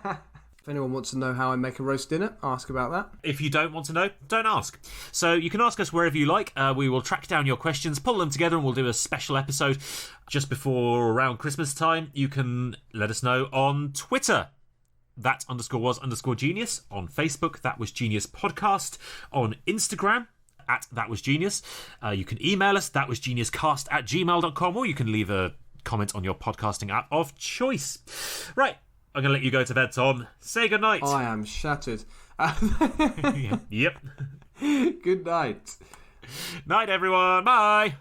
If anyone wants to know how I make a roast dinner, ask about that. If you don't want to know, don't ask. So you can ask us wherever you like. We will track down your questions, pull them together, and we'll do a special episode just before around Christmas time. You can let us know on Twitter. That_was_genius. On Facebook, That Was Genius Podcast. On Instagram, @ThatWasGenius. You can email us, thatwasgeniuscast@gmail.com, or you can leave a comment on your podcasting app of choice. Right. I'm going to let you go to bed, Tom. Say goodnight. I am shattered. Yep. Good night. Night, everyone. Bye.